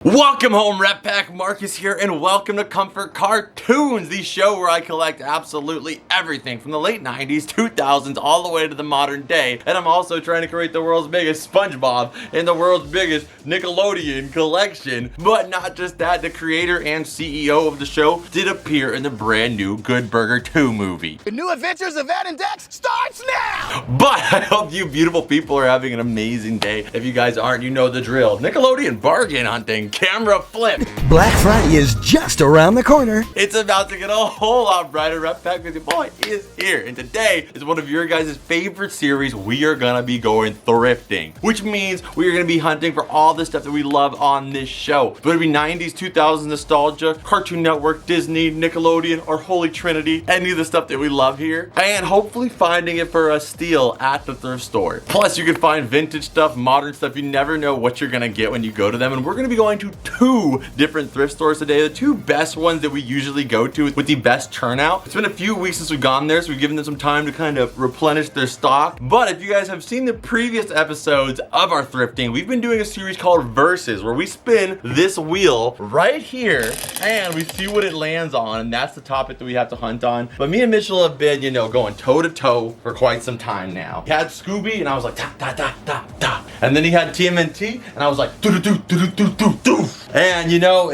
Welcome home, Rep Pack. Marcus here, and welcome to Comfort Cartoons, the show where I collect absolutely everything from the late 90s, 2000s, all the way to the modern day. And I'm also trying to create the world's biggest Spongebob and the world's biggest Nickelodeon collection. But not just that, the creator and CEO of the show did appear in the brand new Good Burger 2 movie. The new adventures of Ed and Dex starts now! But I hope you beautiful people are having an amazing day. If you guys aren't, you know the drill. Nickelodeon bargain hunting. Camera flip. Black Friday is just around the corner. It's about to get a whole lot brighter, Rep Pack, because your boy is here. And today is one of your guys' favorite series. We are gonna be going thrifting, which means we are gonna be hunting for all the stuff that we love on this show. But it'll be 90s, 2000s nostalgia, Cartoon Network, Disney, Nickelodeon, or Holy Trinity, any of the stuff that we love here. And hopefully finding it for a steal at the thrift store. Plus, you can find vintage stuff, modern stuff. You never know what you're gonna get when you go to them. And we're gonna be going to two different thrift stores today, the two best ones that we usually go to with the best turnout. It's been a few weeks since we've gone there, so we've given them some time to kind of replenish their stock. But if you guys have seen the previous episodes of our thrifting, we've been doing a series called Versus, where we spin this wheel right here and we see what it lands on, and that's the topic that we have to hunt on. But me and Mitchell have been, you know, going toe to toe for quite some time now. He had Scooby and I was like da da da da da, and then he had TMNT and I was like do do do do do do do. And you know,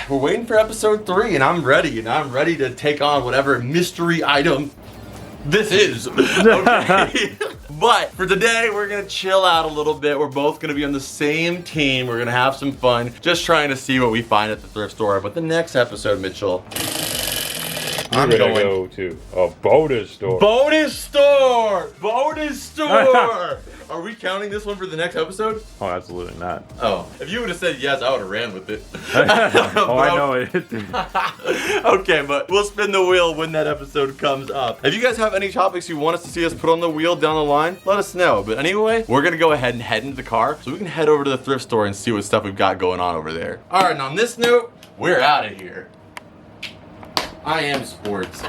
we're waiting for episode 3, and I'm ready. And I'm ready to take on whatever mystery item this is. Okay. But for today, we're gonna chill out a little bit. We're both gonna be on the same team. We're gonna have some fun, just trying to see what we find at the thrift store. But the next episode, Mitchell, I'm gonna go to a bonus store. Bonus store! Bonus store! Are we counting this one for the next episode? Oh, absolutely not. Oh, if you would have said yes, I would have ran with it. Oh, I know it. Okay, but we'll spin the wheel when that episode comes up. If you guys have any topics you want us to see us put on the wheel down the line, let us know. But anyway, we're gonna go ahead and head into the car so we can head over to the thrift store and see what stuff we've got going on over there. All right, and on this note, we're out of here. I am sports.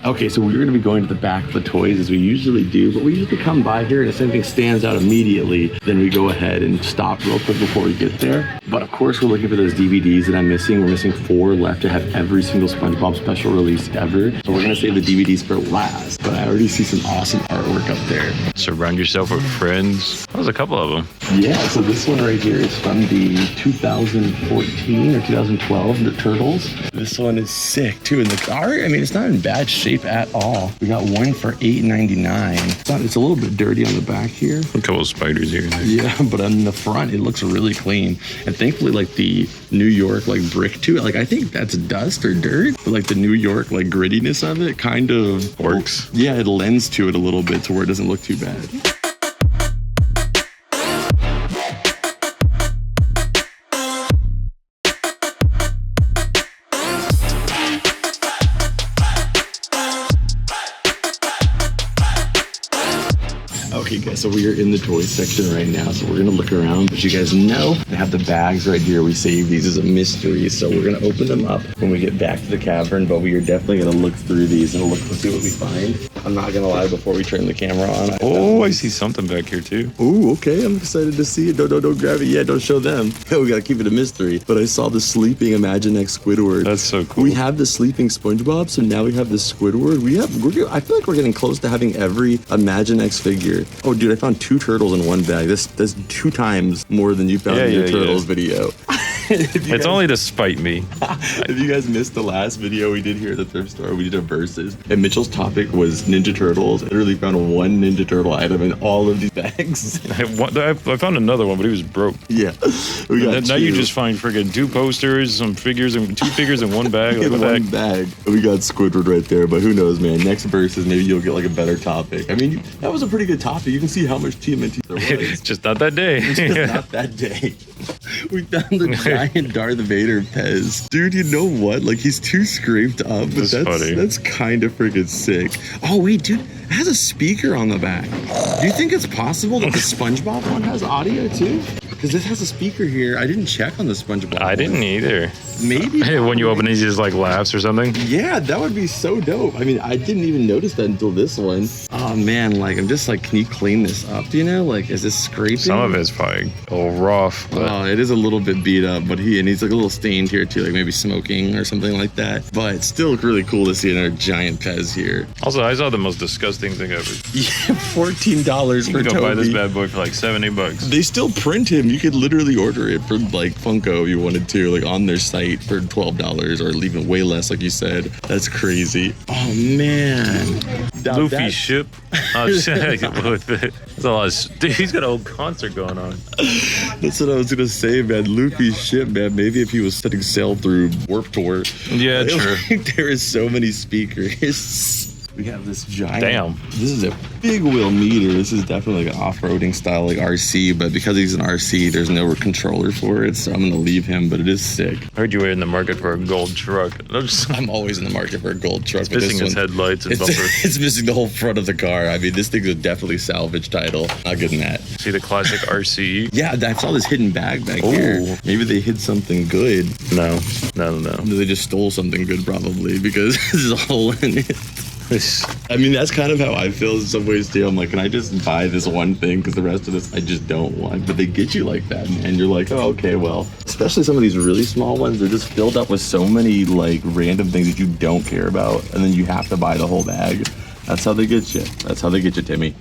Okay, so we're going to be going to the back of the toys as we usually do, but we usually come by here and if anything stands out immediately, then we go ahead and stop real quick before we get there. But of course, we're looking for those DVDs that I'm missing. We're missing 4 left to have every single SpongeBob special release ever. So we're going to save the DVDs for last, but I already see some awesome artwork up there. Surround yourself with friends. There's a couple of them. Yeah, so this one right here is from the 2014 or 2012, the Turtles. This one is sick too, and the art, I mean, it's not in bad shape at all. We got one for $8.99. It's a little bit dirty on the back here. A couple of spiders here and there. Yeah, but on the front, it looks really clean. And thankfully, like the New York like brick too, like I think that's dust or dirt, but like the New York like grittiness of it kind of works. Yeah, it lends to it a little bit to where it doesn't look too bad. Okay guys, so we are in the toy section right now, so we're gonna look around. But you guys know they have the bags right here. We save these as a mystery, so we're gonna open them up when we get back to the cavern, but we are definitely gonna look through these and look to see what we find. I'm not gonna lie, before we turn the camera on. Oh, I see something back here too. Oh, okay, I'm excited to see it. Don't grab it yet, don't show them. We gotta keep it a mystery. But I saw the sleeping Imaginext Squidward. That's so cool. We have the sleeping SpongeBob, so now we have the Squidward. I feel like we're getting close to having every Imaginext figure. Oh, dude, I found 2 turtles in one bag. That's 2 times more than you found in your turtles video. It's only to spite me. If you guys missed the last video we did here at the thrift store, we did a versus, and Mitchell's topic was Ninja Turtles. I literally found 1 Ninja Turtle item in all of these bags. I found another one, but he was broke. Yeah, we got now you just find friggin' 2 posters, some figures, and 2 figures in one bag. In one bag. We got Squidward right there, but who knows, man? Next versus, maybe you'll get like a better topic. I mean, that was a pretty good topic. You can see how much TMNT there was. Just not that day. Just not that day. We found the giant Darth Vader Pez. Dude, you know what? Like, he's too scraped up, but that's kind of freaking sick. Oh, wait, dude, it has a speaker on the back. Do you think it's possible that the SpongeBob one has audio, too? Because this has a speaker here. I didn't check on the SpongeBob I didn't either. Maybe. Hey, when you open these, he just like laughs or something. Yeah, that would be so dope. I mean, I didn't even notice that until this one. Oh man, like I'm just like, can you clean this up? You know, like is this scraping? Some of it's probably a little rough. But Oh, it is a little bit beat up, but he's like a little stained here too, like maybe smoking or something like that. But it's still really cool to see another giant Pez here. also, I saw the most disgusting thing ever. Yeah, $14 You for can go Toby. buy this bad boy for like 70 bucks. They still print him. You could literally order it from like Funko if you wanted to, like on their site for $12 or even way less, like you said. That's crazy. Oh man, Now Luffy ship. Oh, shit. That's a lot of dude, he's got a whole concert going on. That's what I was gonna say, man. Luffy's ship, man. Maybe if he was setting sail through Warp Tour. Yeah, true. Like, there is so many speakers. We have this giant. Damn. This is a big wheel meter. This is definitely like an off-roading style, like RC. But because he's an RC, there's no controller for it, so I'm gonna leave him. But it is sick. I heard you were in the market for a gold truck. I'm always in the market for a gold truck. But Missing his headlights and bumper. It's missing the whole front of the car. I mean, this thing is definitely salvage title. Not good in that. See the classic RC? Yeah, I saw this hidden bag back here. Maybe they hid something good. No. They just stole something good, probably, because there's a hole in it. I mean, that's kind of how I feel in some ways too. I'm like, can I just buy this one thing because the rest of this I just don't want? But they get you like that, man. You're like, oh, okay, well. Especially some of these really small ones, they're just filled up with so many like random things that you don't care about, and then you have to buy the whole bag. That's how they get you. That's how they get you, Timmy.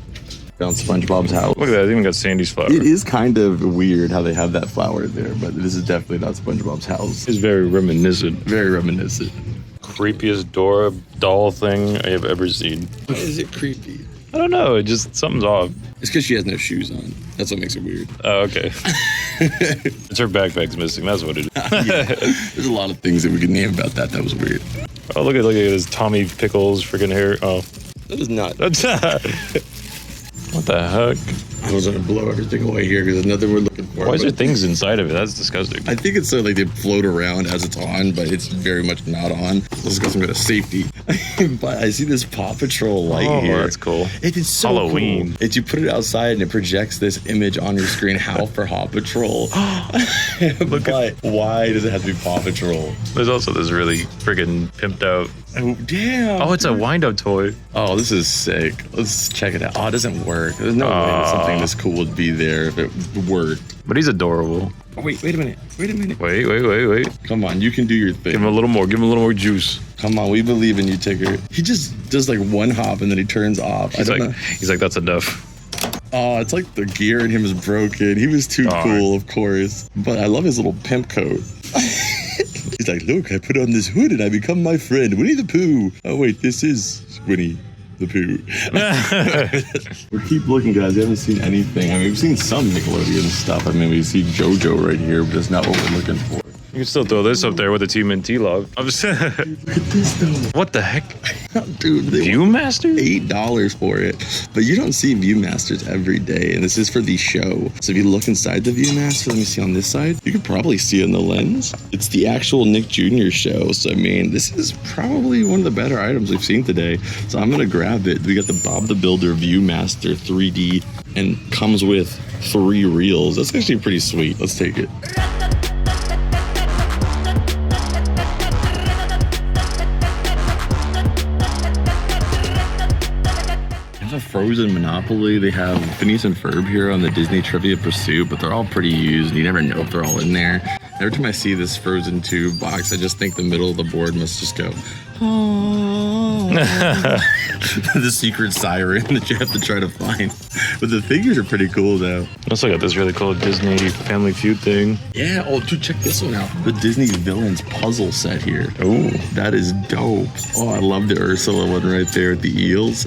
Found SpongeBob's house. Look at that, they even got Sandy's flower. It is kind of weird how they have that flower there, but this is definitely not SpongeBob's house. It's very reminiscent. Very reminiscent. Creepiest Dora doll thing I have ever seen. Why is it creepy? I don't know, it just, something's off. It's because she has no shoes on. That's what makes it weird. Oh, okay. It's her backpack's missing, that's what it is. Yeah. There's a lot of things that we could name about that. That was weird. Oh, look at this Tommy Pickles freaking hair. Oh. That was not. What the heck? I was gonna blow everything away here because there's nothing we're looking for. Why is there things inside of it? That's disgusting. I think it's so like they float around as it's on, but it's very much not on. Let's go some kind of safety. But I see this Paw Patrol light here. Oh, that's cool. It is so Halloween. cool. It's you put it outside and it projects this image on your screen. How for Paw Patrol? But why does it have to be Paw Patrol? There's also this really friggin' pimped out. Oh damn! Oh, it's a wind-up toy. Oh, this is sick. Let's check it out. Oh, it doesn't work. There's no way that something this cool would be there if it worked. But he's adorable. Oh, wait a minute. Wait. Come on, you can do your thing. Give him a little more juice. Come on, we believe in you, Tigger. He just does like one hop and then he turns off. He's like, that's enough. Oh, it's like the gear in him is broken. He was too cool, of course. But I love his little pimp coat. He's like, look, I put on this hood and I become my friend, Winnie the Pooh. Oh, wait, this is Winnie the Pooh. We keep looking, guys. We haven't seen anything. I mean, we've seen some Nickelodeon stuff. I mean, we see JoJo right here, but that's not what we're looking for. You can still throw this up there with the TMNT log. I'm just Look at this, though. What the heck? Dude, they Viewmaster? $8 for it, but you don't see Viewmasters every day, and this is for the show. So if you look inside the Viewmaster, let me see on this side, you can probably see in the lens. It's the actual Nick Jr. show. So I mean, this is probably one of the better items we've seen today. So I'm gonna grab it. We got the Bob the Builder Viewmaster 3D, and comes with 3 reels. That's actually pretty sweet. Let's take it. A Frozen Monopoly. They have Phineas and Ferb here on the Disney Trivia Pursuit, but they're all pretty used. You never know if they're all in there. Every time I see this Frozen 2 box, I just think the middle of the board must just go, oh. The secret siren that you have to try to find. But the figures are pretty cool, though. Also got this really cool Disney Family Feud thing. Yeah, oh, dude, check this one out. The Disney Villains puzzle set here. Ooh. That is dope. Oh, I love the Ursula one right there with the eels.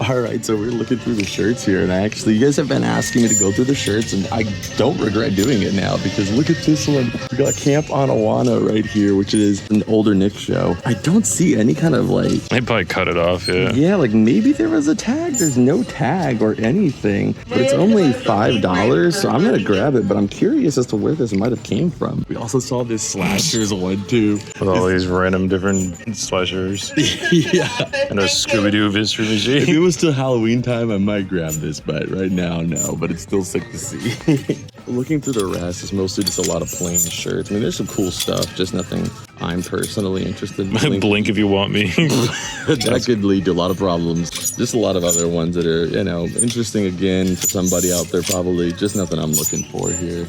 All right, so we're looking through the shirts here, and you guys have been asking me to go through the shirts, and I don't regret doing it now, because look at this one. We got Camp Anawana right here, which is an older Nick show. I don't see any kind of like... They probably cut it off, yeah. Yeah, like maybe there was a tag. There's no tag or anything, but it's only $5, so I'm gonna grab it, but I'm curious as to where this might have came from. We also saw this Slashers one, too. With all these random different slashers. Yeah. And a Scooby-Doo mystery machine. If it was still Halloween time, I might grab this, but right now, no. But it's still sick to see. looking through the rest, it's mostly just a lot of plain shirts. I mean, there's some cool stuff, just nothing I'm personally interested in. Blink if you want me. That could lead to a lot of problems. Just a lot of other ones that are, you know, interesting again for somebody out there probably. Just nothing I'm looking for here.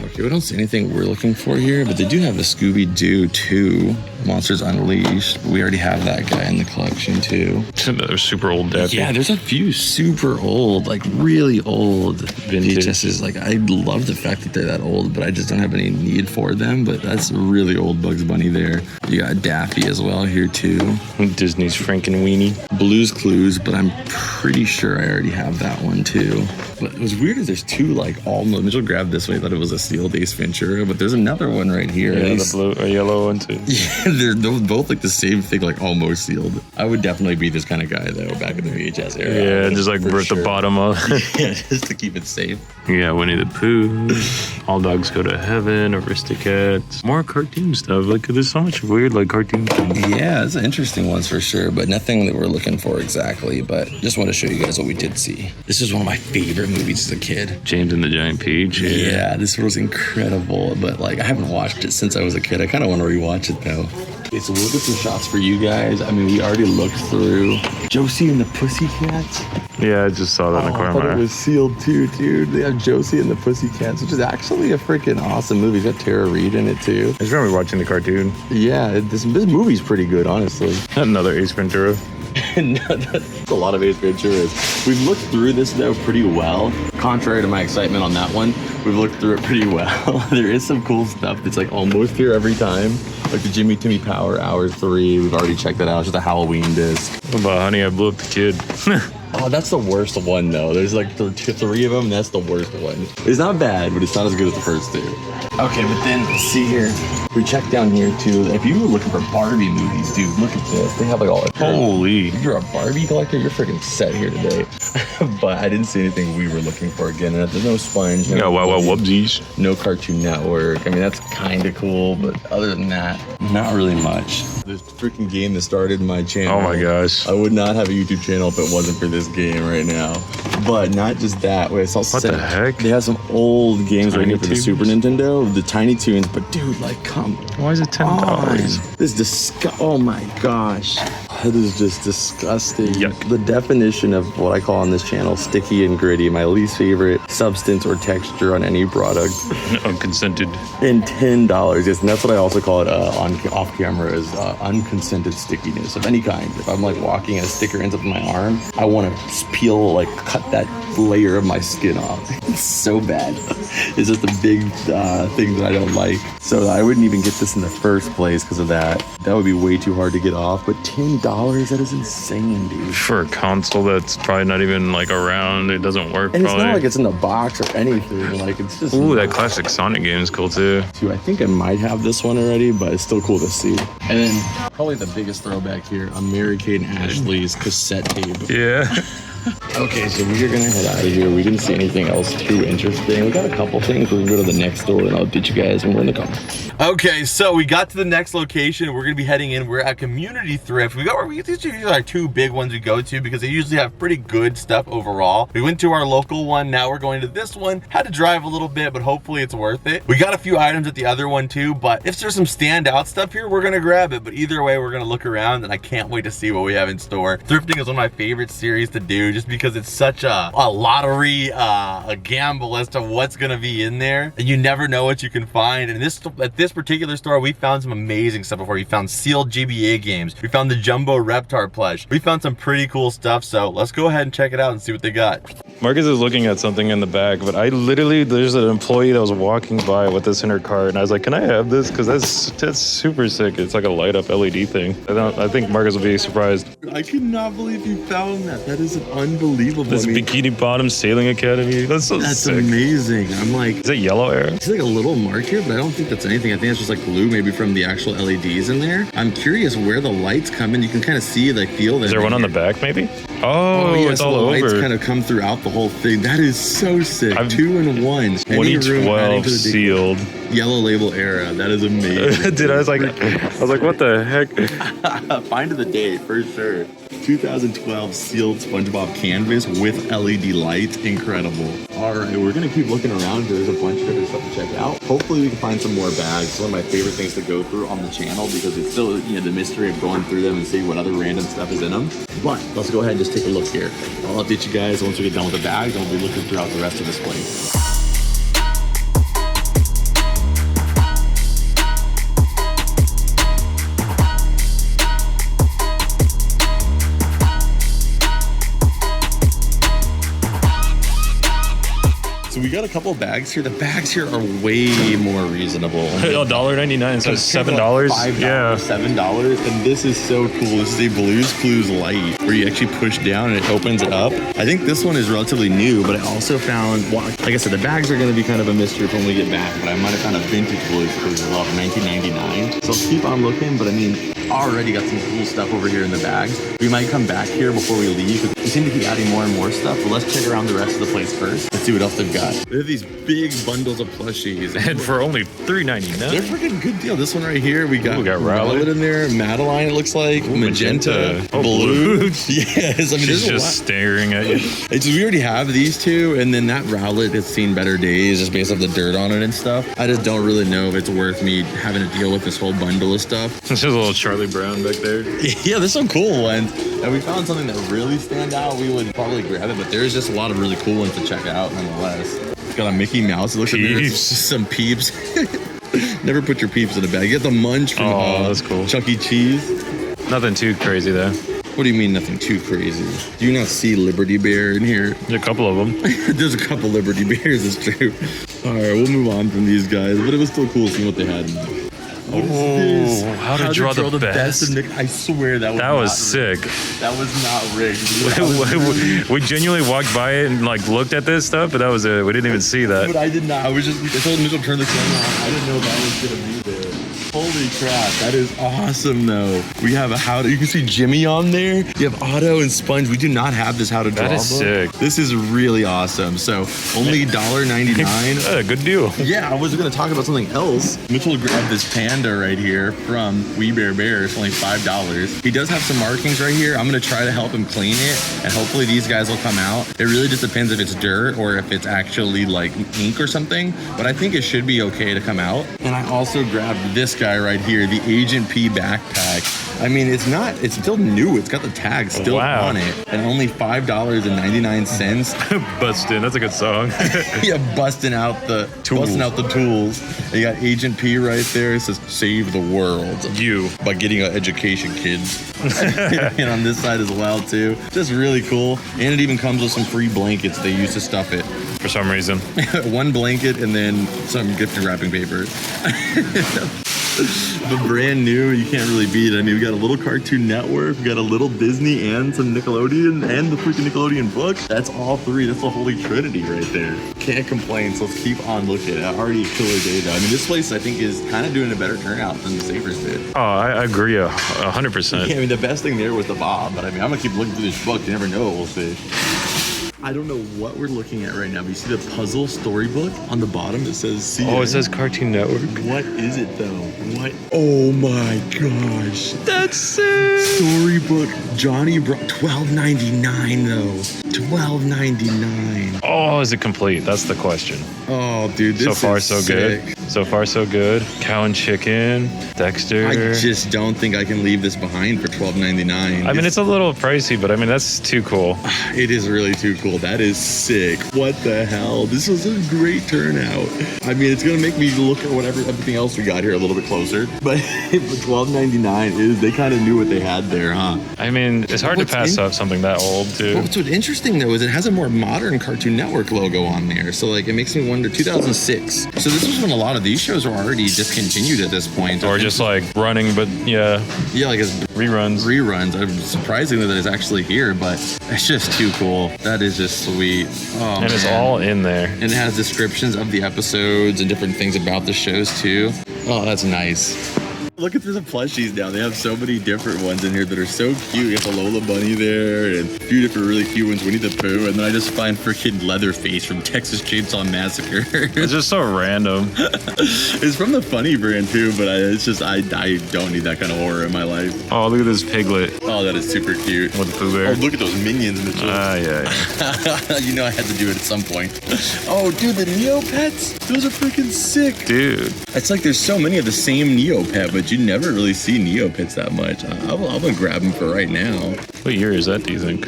Okay, we don't see anything we're looking for here, but they do have a Scooby-Doo 2 Monsters Unleashed. We already have that guy in the collection too. They're super old deck. Yeah, there's a few super old, like really old Vintage. VHSs. Like, I love the fact that they're that old, but I just don't have any need for them. But that's a really old Bugs Bunny there. You got Daffy as well here too. Disney's Frankenweenie. Blue's Clues, but I'm pretty sure I already have that one too. But it was weird is there's two like all Mitchell grabbed this one. He thought it was a sealed Ace Ventura, but there's another one right here. Yeah, the blue or yellow one too. Yeah, they're both like the same thing, like almost sealed. I would definitely be this kind of guy though, back in the VHS era. Yeah, just like rip the bottom up. Yeah, just to keep it safe. Yeah, Winnie the Pooh. All Dogs Go to Heaven. Aristocats. More cartoon stuff. Like there's so much weird like cartoon things. Yeah, it's interesting ones for sure, but nothing that we're looking for exactly. But just want to show you guys what we did see. This is one of my favorite movies as a kid. James and the Giant Peach. Yeah, this was incredible, but like I haven't watched it since I was a kid. I kind of want to rewatch it though. Okay, so we'll get some shots for you guys. I mean, we already looked through Josie and the Pussycats. Yeah, I just saw that in the corner. I thought it was sealed too, dude. They have Josie and the Pussycats, which is actually a freaking awesome movie. It's got Tara Reid in it too. I just remember watching the cartoon. Yeah, this movie's pretty good, honestly. Another Ace Ventura. That's a lot of Ace Venturas. We've looked through this though pretty well. Contrary to my excitement on that one, we've looked through it pretty well. There is some cool stuff that's like almost here every time. Like the Jimmy Timmy Power Hour 3. We've already checked that out. It's just a Halloween disc. What about Honey, I Blew Up the Kid? Oh, that's the worst one though. There's like three of them. And that's the worst one. It's not bad, but it's not as good as the first two. Okay, but then let's see here. We checked down here too. If you were looking for Barbie movies, dude, look at this. They have like all. Holy! If you're a Barbie collector, you're freaking set here today. But I didn't see anything we were looking for again. And there's no Sponge. You got Wow Wow Wubsies. No Cartoon Network. I mean, that's kind of cool, but other than that, not really much. This freaking game that started my channel. Oh my gosh! I would not have a YouTube channel if it wasn't for this game right now. But not just that. Wait, it's all what the heck? They have some old games right Tiny here for the Toons? Super Nintendo, the Tiny Toons. But dude, like, come Why is it $10? This oh my gosh. That is just disgusting. Yuck. The definition of what I call on this channel sticky and gritty, my least favorite substance or texture on any product. Unconsented. And $10. Yes, and that's what I also call it off camera is unconsented stickiness of any kind. If I'm like walking and a sticker ends up in my arm, I want to peel, like cut that layer of my skin off. It's so bad. It's just a big thing that I don't like. So I wouldn't even get this in the first place because of that. That would be way too hard to get off. But $10, that is insane, dude. For a console that's probably not even like around, it doesn't work. And probably. it's not like it's in the box or anything. Like it's just. Ooh, that classic Sonic game is cool too. I think I might have this one already, but it's still cool to see. And then probably the biggest throwback here, a Mary-Kate and Ashley's cassette tape. Yeah. Okay, so we're gonna head out of here. We didn't see anything else too interesting. We got a couple things. We're gonna go to the next door and I'll update you guys when we're in the car. Okay, so we got to the next location. We're gonna be heading in. We're at Community Thrift. These are our two big ones we go to because they usually have pretty good stuff overall. We went to our local one. Now we're going to this one. Had to drive a little bit, but hopefully it's worth it. We got a few items at the other one too, but if there's some standout stuff here, we're gonna grab it. But either way, we're gonna look around and I can't wait to see what we have in store. Thrifting is one of my favorite series to do just because it's such a lottery, a gamble as to what's gonna be in there. And you never know what you can find. And at this particular store, we found some amazing stuff before. We found sealed GBA games. We found the Jumbo Reptar plush. We found some pretty cool stuff. So let's go ahead and check it out and see what they got. Marcus is looking at something in the back, but there's an employee that was walking by with this in her car, and I was like, can I have this? Because that's super sick. It's like a light up LED thing. I think Marcus will be surprised. I cannot believe you found that. That is unbelievable. This Bikini Bottom Sailing Academy. That's so sick. Amazing. I'm like, is it yellow air? it's like a little mark here, but I don't think that's anything. I think it's just like glue, maybe from the actual LEDs in there. I'm curious where the lights come in. You can kind of see, like, feel that. Is there one on the back, maybe? Oh, yeah, it's so all the lights over. kind of come throughout the whole thing. That is so sick. 2 in 1. 2012 sealed. Yellow label era. That is amazing. Dude, I was like, what the heck? Find the date for sure. 2012 sealed SpongeBob canvas with LED lights. Incredible. All right, we're gonna keep looking around. There's a bunch of different stuff to check out. Hopefully we can find some more bags. It's one of my favorite things to go through on the channel because it's still, the mystery of going through them and seeing what other random stuff is in them. But let's go ahead and just take a look here. I'll update you guys once we get done with the bags, and we'll be looking throughout the rest of this place. So we got a couple bags here. The bags here are way more reasonable. $1.99 so $7. Yeah, $7. And this is so cool. This is a Blue's Clues light where you actually push down and it opens it up. I think this one is relatively new, but I also found, well, like I said, the bags are going to be kind of a mystery when we get back. But I might have found a vintage Blue's Clues as well from 1999. So I'll keep on looking. But I mean, already got some cool stuff over here in the bags. We might come back here before we leave. We seem to keep adding more and more stuff, but let's check around the rest of the place first. Let's see what else they've got. They have these big bundles of plushies. and for only $3.99. They're freaking good deal. This one right here, we got Rowlet in there, Madeline, it looks like, magenta, Oh, blue. Yes, I mean, She's there's a just lot. staring at you. It's, we already have these two, and then that Rowlet has seen better days just based off the dirt on it and stuff. I just don't really know if it's worth me having to deal with this whole bundle of stuff. There's a little Charlie Brown back there. Yeah, there's some cool ones. And we found something that really stand out. We would probably grab it, but there's just a lot of really cool ones to check out nonetheless. It's got a Mickey Mouse. It looks like there's some Peeps. Never put your Peeps in a bag. You get the Munch from that's cool. Chuck E. Cheese. Nothing too crazy though. What do you mean nothing too crazy? Do you not see Liberty Bear in here? There's a couple of them. There's a couple Liberty Bears, it's true. All right, we'll move on from these guys, but it was still cool seeing what they had in there. What is this? How to draw the best. of Nick. I swear that was That was not sick. rigged. That was not rigged. We genuinely walked by it and like looked at this stuff, but that was it. We didn't even see that. But I did not. I was just, I told Mitchell to turn the camera on. I didn't know that was going to be there. Holy crap, that is awesome though. We have a how to, you can see Jimmy on there. You have Otto and Sponge. We do not have this how to draw That is book. sick. This is really awesome. So only $1.99. Good deal. Yeah, I was gonna talk about something else. Mitchell grabbed this panda right here from We Bear Bear. It's only $5. He does have some markings right here. I'm gonna try to help him clean it, and hopefully these guys will come out. It really just depends if it's dirt or if it's actually like ink or something, but I think it should be okay to come out. And I also grabbed this guy right here, the Agent P backpack. I mean, it's still new. It's got the tag still on it, and only $5.99. Bustin', that's a good song. Yeah, busting out the tools. You got Agent P right there. It says "Save the world." You by getting an education, kids. And on this side as well too. Just really cool. And it even comes with some free blankets they use to stuff it. For some reason. One blanket and then some gift wrapping paper. But brand new, you can't really beat it. I mean, we got a little Cartoon Network, we got a little Disney and some Nickelodeon and the freaking Nickelodeon book. That's all three. That's the holy trinity right there. Can't complain, so let's keep on looking. Already a killer day though. I mean, this place I think is kind of doing a better turnout than the Savers did. Oh, I agree 100%. Yeah, I mean, the best thing there was the Bob, but I mean, I'm gonna keep looking through this book. You never know what we'll see. I don't know what we're looking at right now, but you see the puzzle storybook on the bottom? It says CA. Oh, it says Cartoon Network. What is it though? What? Oh my gosh. That's sick. Storybook Johnny $12.99 though. $12.99. Oh, is it complete? That's the question. Oh, dude, this so far is so sick. good. So far so good. Cow and Chicken, Dexter. I just don't think I can leave this behind for $12.99. I mean, it's a little pricey, but I mean, that's too cool. It is really too cool. That is sick. What the hell? This was a great turnout. I mean, it's gonna make me look at everything else we got here a little bit closer. But for $12.99, they kind of knew what they had there, huh? I mean, it's hard to pass up something that old, too. What's interesting though is it has a more modern Cartoon Network logo on there. So like, it makes me wonder. 2006. So this was when a lot of these shows were already discontinued at this point. Or just like running, but yeah, like it's reruns. I'm surprisingly that it's actually here, but it's just too cool. That is just sweet. Oh, and it's all in there. And it has descriptions of the episodes and different things about the shows too. Oh, that's nice. Looking through the plushies now, they have so many different ones in here that are so cute. You have the Lola Bunny there, and a few different really cute ones, Winnie the Pooh, and then I just find freaking Leatherface from Texas Chainsaw Massacre. It's just so random. It's from the Funny brand too, but it's just, I don't need that kind of horror in my life. Oh, look at this piglet Oh, that is super cute. with the Pooh Bear. Oh, look at those minions, Mitchell. Yeah. You know I had to do it at some point. Oh, dude, the Neopets, those are freaking sick. Dude. It's like there's so many of the same Neopet, but you never really see Neopets that much. I'm gonna grab them for right now. What year is that, do you think?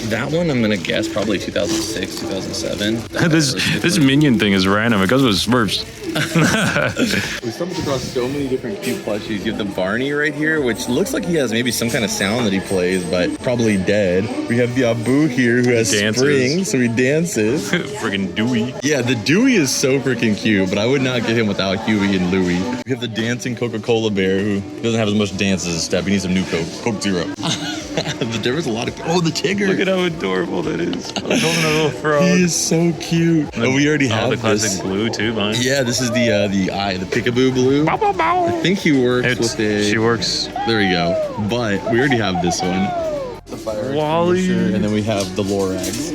That one, I'm gonna guess probably 2006, 2007. This minion thing is random. It goes with Smurfs. We stumbled across so many different cute plushies. You have the Barney right here, which looks like he has maybe some kind of sound that he plays, but probably dead. We have the Abu here who has springs, so he dances. Friggin' Dewey. Yeah, the Dewey is so freaking cute, but I would not get him without Huey and Louie. We have the dancing Coca-Cola bear who doesn't have as much dance as a step. He needs some new Coke. Coke Zero. There was a lot of... Oh, the Tigger. Look at how adorable that is. I'm holding a little frog. He is so cute. And we already have the classic this. blue too, mine. Yeah, this is the Peekaboo blue. Bow, bow, bow. I think he works with a... She works. There we go. But we already have this one. The fire Wally. extinguisher, and then we have the Lorax.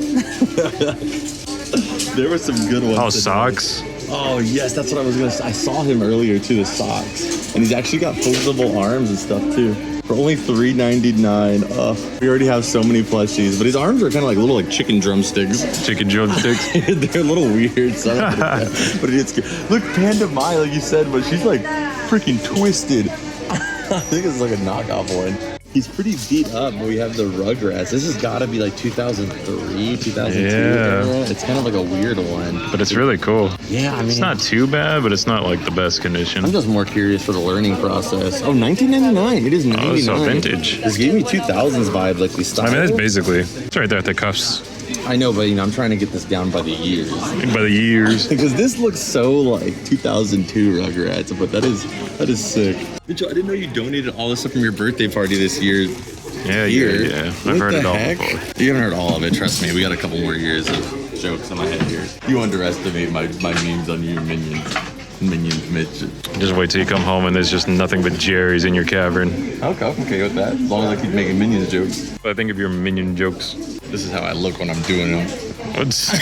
There were some good ones. Oh, today. socks. Oh, yes, that's what I was going to say. I saw him earlier, too, the socks. And he's actually got foldable arms and stuff, too. For only $3.99. We already have so many plushies, but his arms are kind of like little chicken drumsticks. Chicken drumsticks. They're a little weird, so but it's cute. Look, Panda Mai, like you said, but she's like freaking twisted. I think it's like a knockoff one. He's pretty beat up, but we have the Rugrats. This has got to be like 2003, 2002. Yeah. It's kind of like a weird one. But it's really cool. Yeah, I mean... It's not too bad, but it's not like the best condition. I'm just more curious for the learning process. Oh, 1999. It is 99. Oh, so vintage. This gave me 2000s vibe, like these styles. I mean, that's basically, it's right there at the cuffs. I know, but I'm trying to get this down by the years. By the years. Because this looks so like 2002 Rugrats, but that is sick. Mitchell, I didn't know you donated all this stuff from your birthday party this year. Yeah. I've heard it all before. You haven't heard all of it, trust me. We got a couple more years of jokes in my head here. You underestimate my memes on you minions. Minions, Mitch. Just wait till you come home and there's just nothing but Jerry's in your cavern. Okay, I'm okay with that. As long as I keep making minions jokes. I think of your minion jokes. This is how I look when I'm doing them. What's...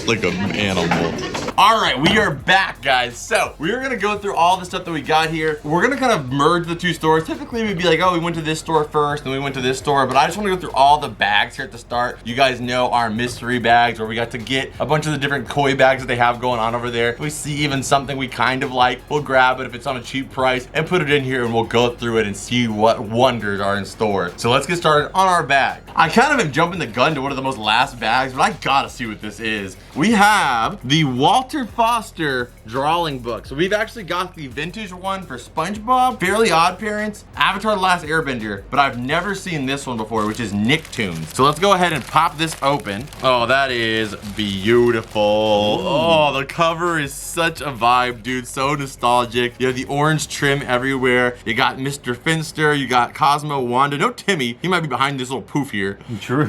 Like an animal. All right, we are back, guys. So we're gonna go through all the stuff that we got here. We're gonna kind of merge the two stores. Typically, we'd be like, oh, we went to this store first, and we went to this store. But I just want to go through all the bags here at the start. You guys know our mystery bags, where we got to get a bunch of the different koi bags that they have going on over there. If we see even something we kind of like, we'll grab it if it's on a cheap price and put it in here, and we'll go through it and see what wonders are in store. So let's get started on our bag. I kind of am jumping the gun to one of the most last bags, but I gotta see what this is. We have the Walter Foster drawing book. So we've actually got the vintage one for Spongebob, Fairly Odd Parents, Avatar: The Last Airbender, but I've never seen this one before, which is Nicktoons. So let's go ahead and pop this open. Oh, that is beautiful. Oh, the cover is such a vibe, dude. So nostalgic. You have the orange trim everywhere. You got Mr. Finster, you got Cosmo, Wanda, no Timmy. He might be behind this little poof here. True.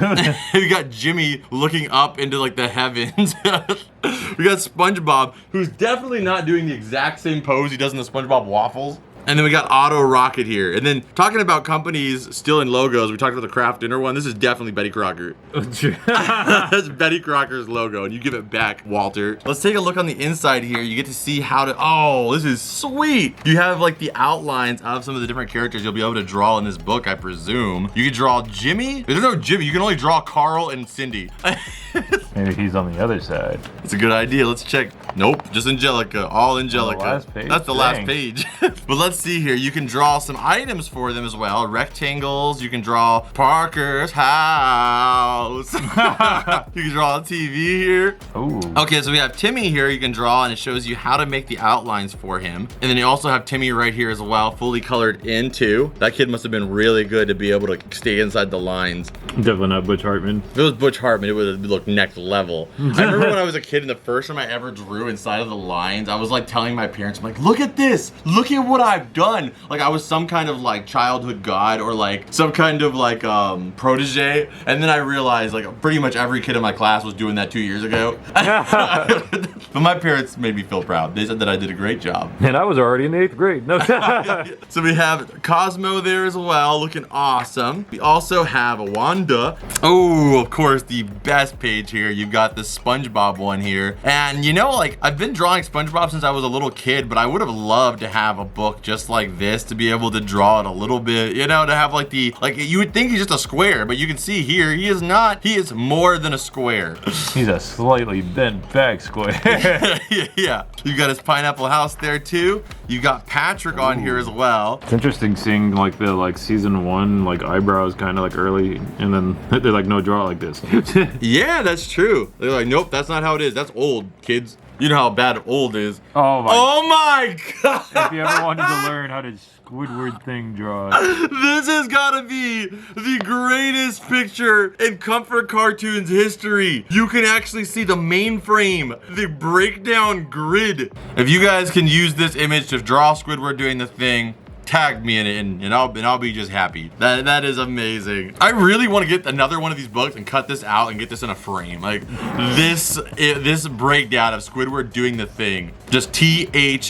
You got Jimmy looking up into like the heavens. We got Spongebob, who's definitely not doing the exact same pose he does in the Spongebob waffles. And then we got Auto Rocket here. And then talking about companies still in logos, we talked about the Kraft Dinner one. This is definitely Betty Crocker. That's Betty Crocker's logo, and you give it back, Walter. Let's take a look on the inside here. You get to see how to, oh, this is sweet. You have like the outlines of some of the different characters you'll be able to draw in this book, I presume. You can draw Jimmy. There's no Jimmy. You can only draw Carl and Cindy. Maybe he's on the other side. That's a good idea. Let's check. Nope, just Angelica. All Angelica. The last page. That's the last page. But let's see here. You can draw some items for them as well. Rectangles. You can draw Parker's house. You can draw a TV here. Ooh. Okay, so we have Timmy here you can draw, and it shows you how to make the outlines for him. And then you also have Timmy right here as well, fully colored in too. That kid must have been really good to be able to stay inside the lines. Definitely not Butch Hartman. If it was Butch Hartman, it would have looked next level. I remember when I was a kid and the first time I ever drew inside of the lines, I was like telling my parents, I'm like, look at this, look at what I've done. Like I was some kind of like childhood god or like some kind of like protege. And then I realized like pretty much every kid in my class was doing that 2 years ago. But my parents made me feel proud. They said that I did a great job. And I was already in 8th grade. No. So we have Cosmo there as well, looking awesome. We also have Wanda. Oh, of course, the best page here. You've got the Spongebob one here. And you know, like, I've been drawing Spongebob since I was a little kid, but I would have loved to have a book just like this to be able to draw it a little bit, you know, to have like the, like, you would think he's just a square, but you can see here, he is not. He is more than a square. He's a slightly bent back square. Yeah. You got his pineapple house there too. You got Patrick on here as well. It's interesting seeing like the season 1 like eyebrows kind of like early, and then they're like no draw like this. Yeah, that's true. They're like, nope, that's not how it is. That's old, kids. You know how bad old is. Oh my God. If you ever wanted to learn how to Squidward thing draw, This has gotta be the greatest picture in Comfort Cartoons history. You can actually see the mainframe, the breakdown grid. If you guys can use this image to draw Squidward doing the thing, tag me in it and I'll be just happy. That is amazing. I really want to get another one of these books and cut this out and get this in a frame. Like this breakdown of Squidward doing the thing. Just THING.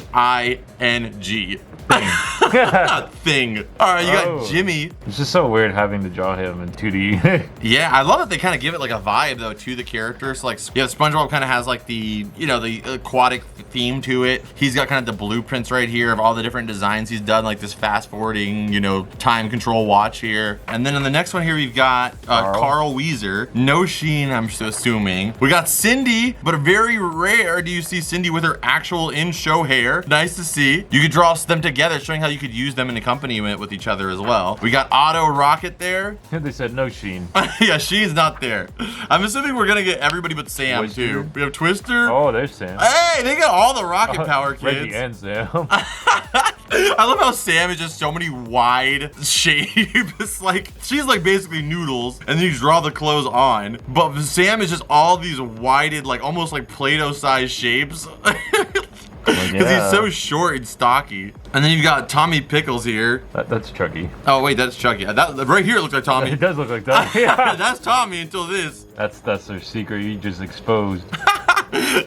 Thing. All right, you got Jimmy. It's just so weird having to draw him in 2D. Yeah, I love that they kind of give it like a vibe though to the characters. Like, yeah, SpongeBob kind of has like the, you know, the aquatic theme to it. He's got kind of the blueprints right here of all the different designs he's done, like this fast forwarding, you know, time control watch here. And then on the next one here, we've got Carl Weezer. No Sheen, I'm assuming. We got Cindy, but very rare do you see Cindy with her actual in-show hair. Nice to see. You could draw them together, showing how you could use them in accompaniment with each other as well. We got Otto Rocket there. They said no Sheen. Yeah, Sheen's not there. I'm assuming we're gonna get everybody but Sam Twister. Too. We have Twister. Oh, there's Sam. Hey, they got all the rocket power kids. Right at the end, Sam. I love how Sam is just so many wide shapes. Like, she's like basically noodles, and then you draw the clothes on. But Sam is just all these wided, like almost like Play-Doh sized shapes. Because he's so short and stocky. And then you've got Tommy Pickles here. That's Chucky. Oh wait, that's Chucky. That right here looks like Tommy. It does look like that. Yeah, that's Tommy until this. That's their secret you just exposed.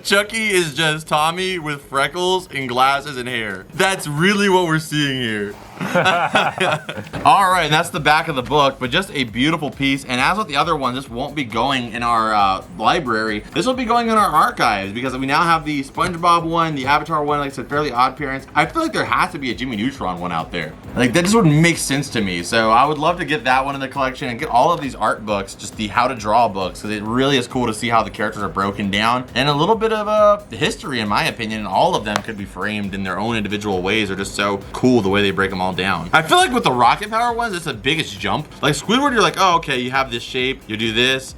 Chucky is just Tommy with freckles and glasses and hair. That's really what we're seeing here. All right, and that's the back of the book, but just a beautiful piece. And as with the other one, this won't be going in our library. This will be going in our archives because we now have the SpongeBob one, the Avatar one, like I said, Fairly Odd Parents. I feel like there has to be a Jimmy Neutron one out there. Like, that just would make sense to me. So I would love to get that one in the collection and get all of these art books, just the how to draw books, because it really is cool to see how the characters are broken down. And a little bit of history, in my opinion, and all of them could be framed in their own individual ways. They're just so cool the way they break them all down. I feel like with the rocket power ones, it's the biggest jump. Like Squidward, you're like, oh, okay, you have this shape, you do this,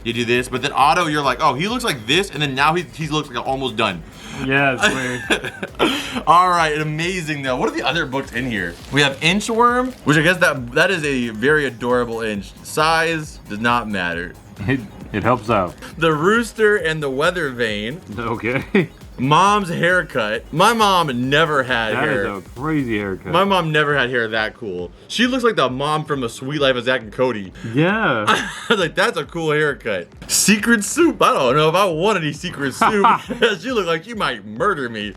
but then Otto, you're like, oh, he looks like this, and then now he looks like almost done. Yeah, it's weird. All right, amazing though. What are the other books in here? We have Inchworm, which I guess that is a very adorable inch. Size does not matter. It helps out. The Rooster and the Weather Vane. Okay. Mom's haircut. My mom never had hair. That is a crazy haircut. My mom never had hair that cool. She looks like the mom from The Sweet Life of Zack and Cody. Yeah. I was like, that's a cool haircut. Secret soup. I don't know if I want any secret soup. She looked like she might murder me.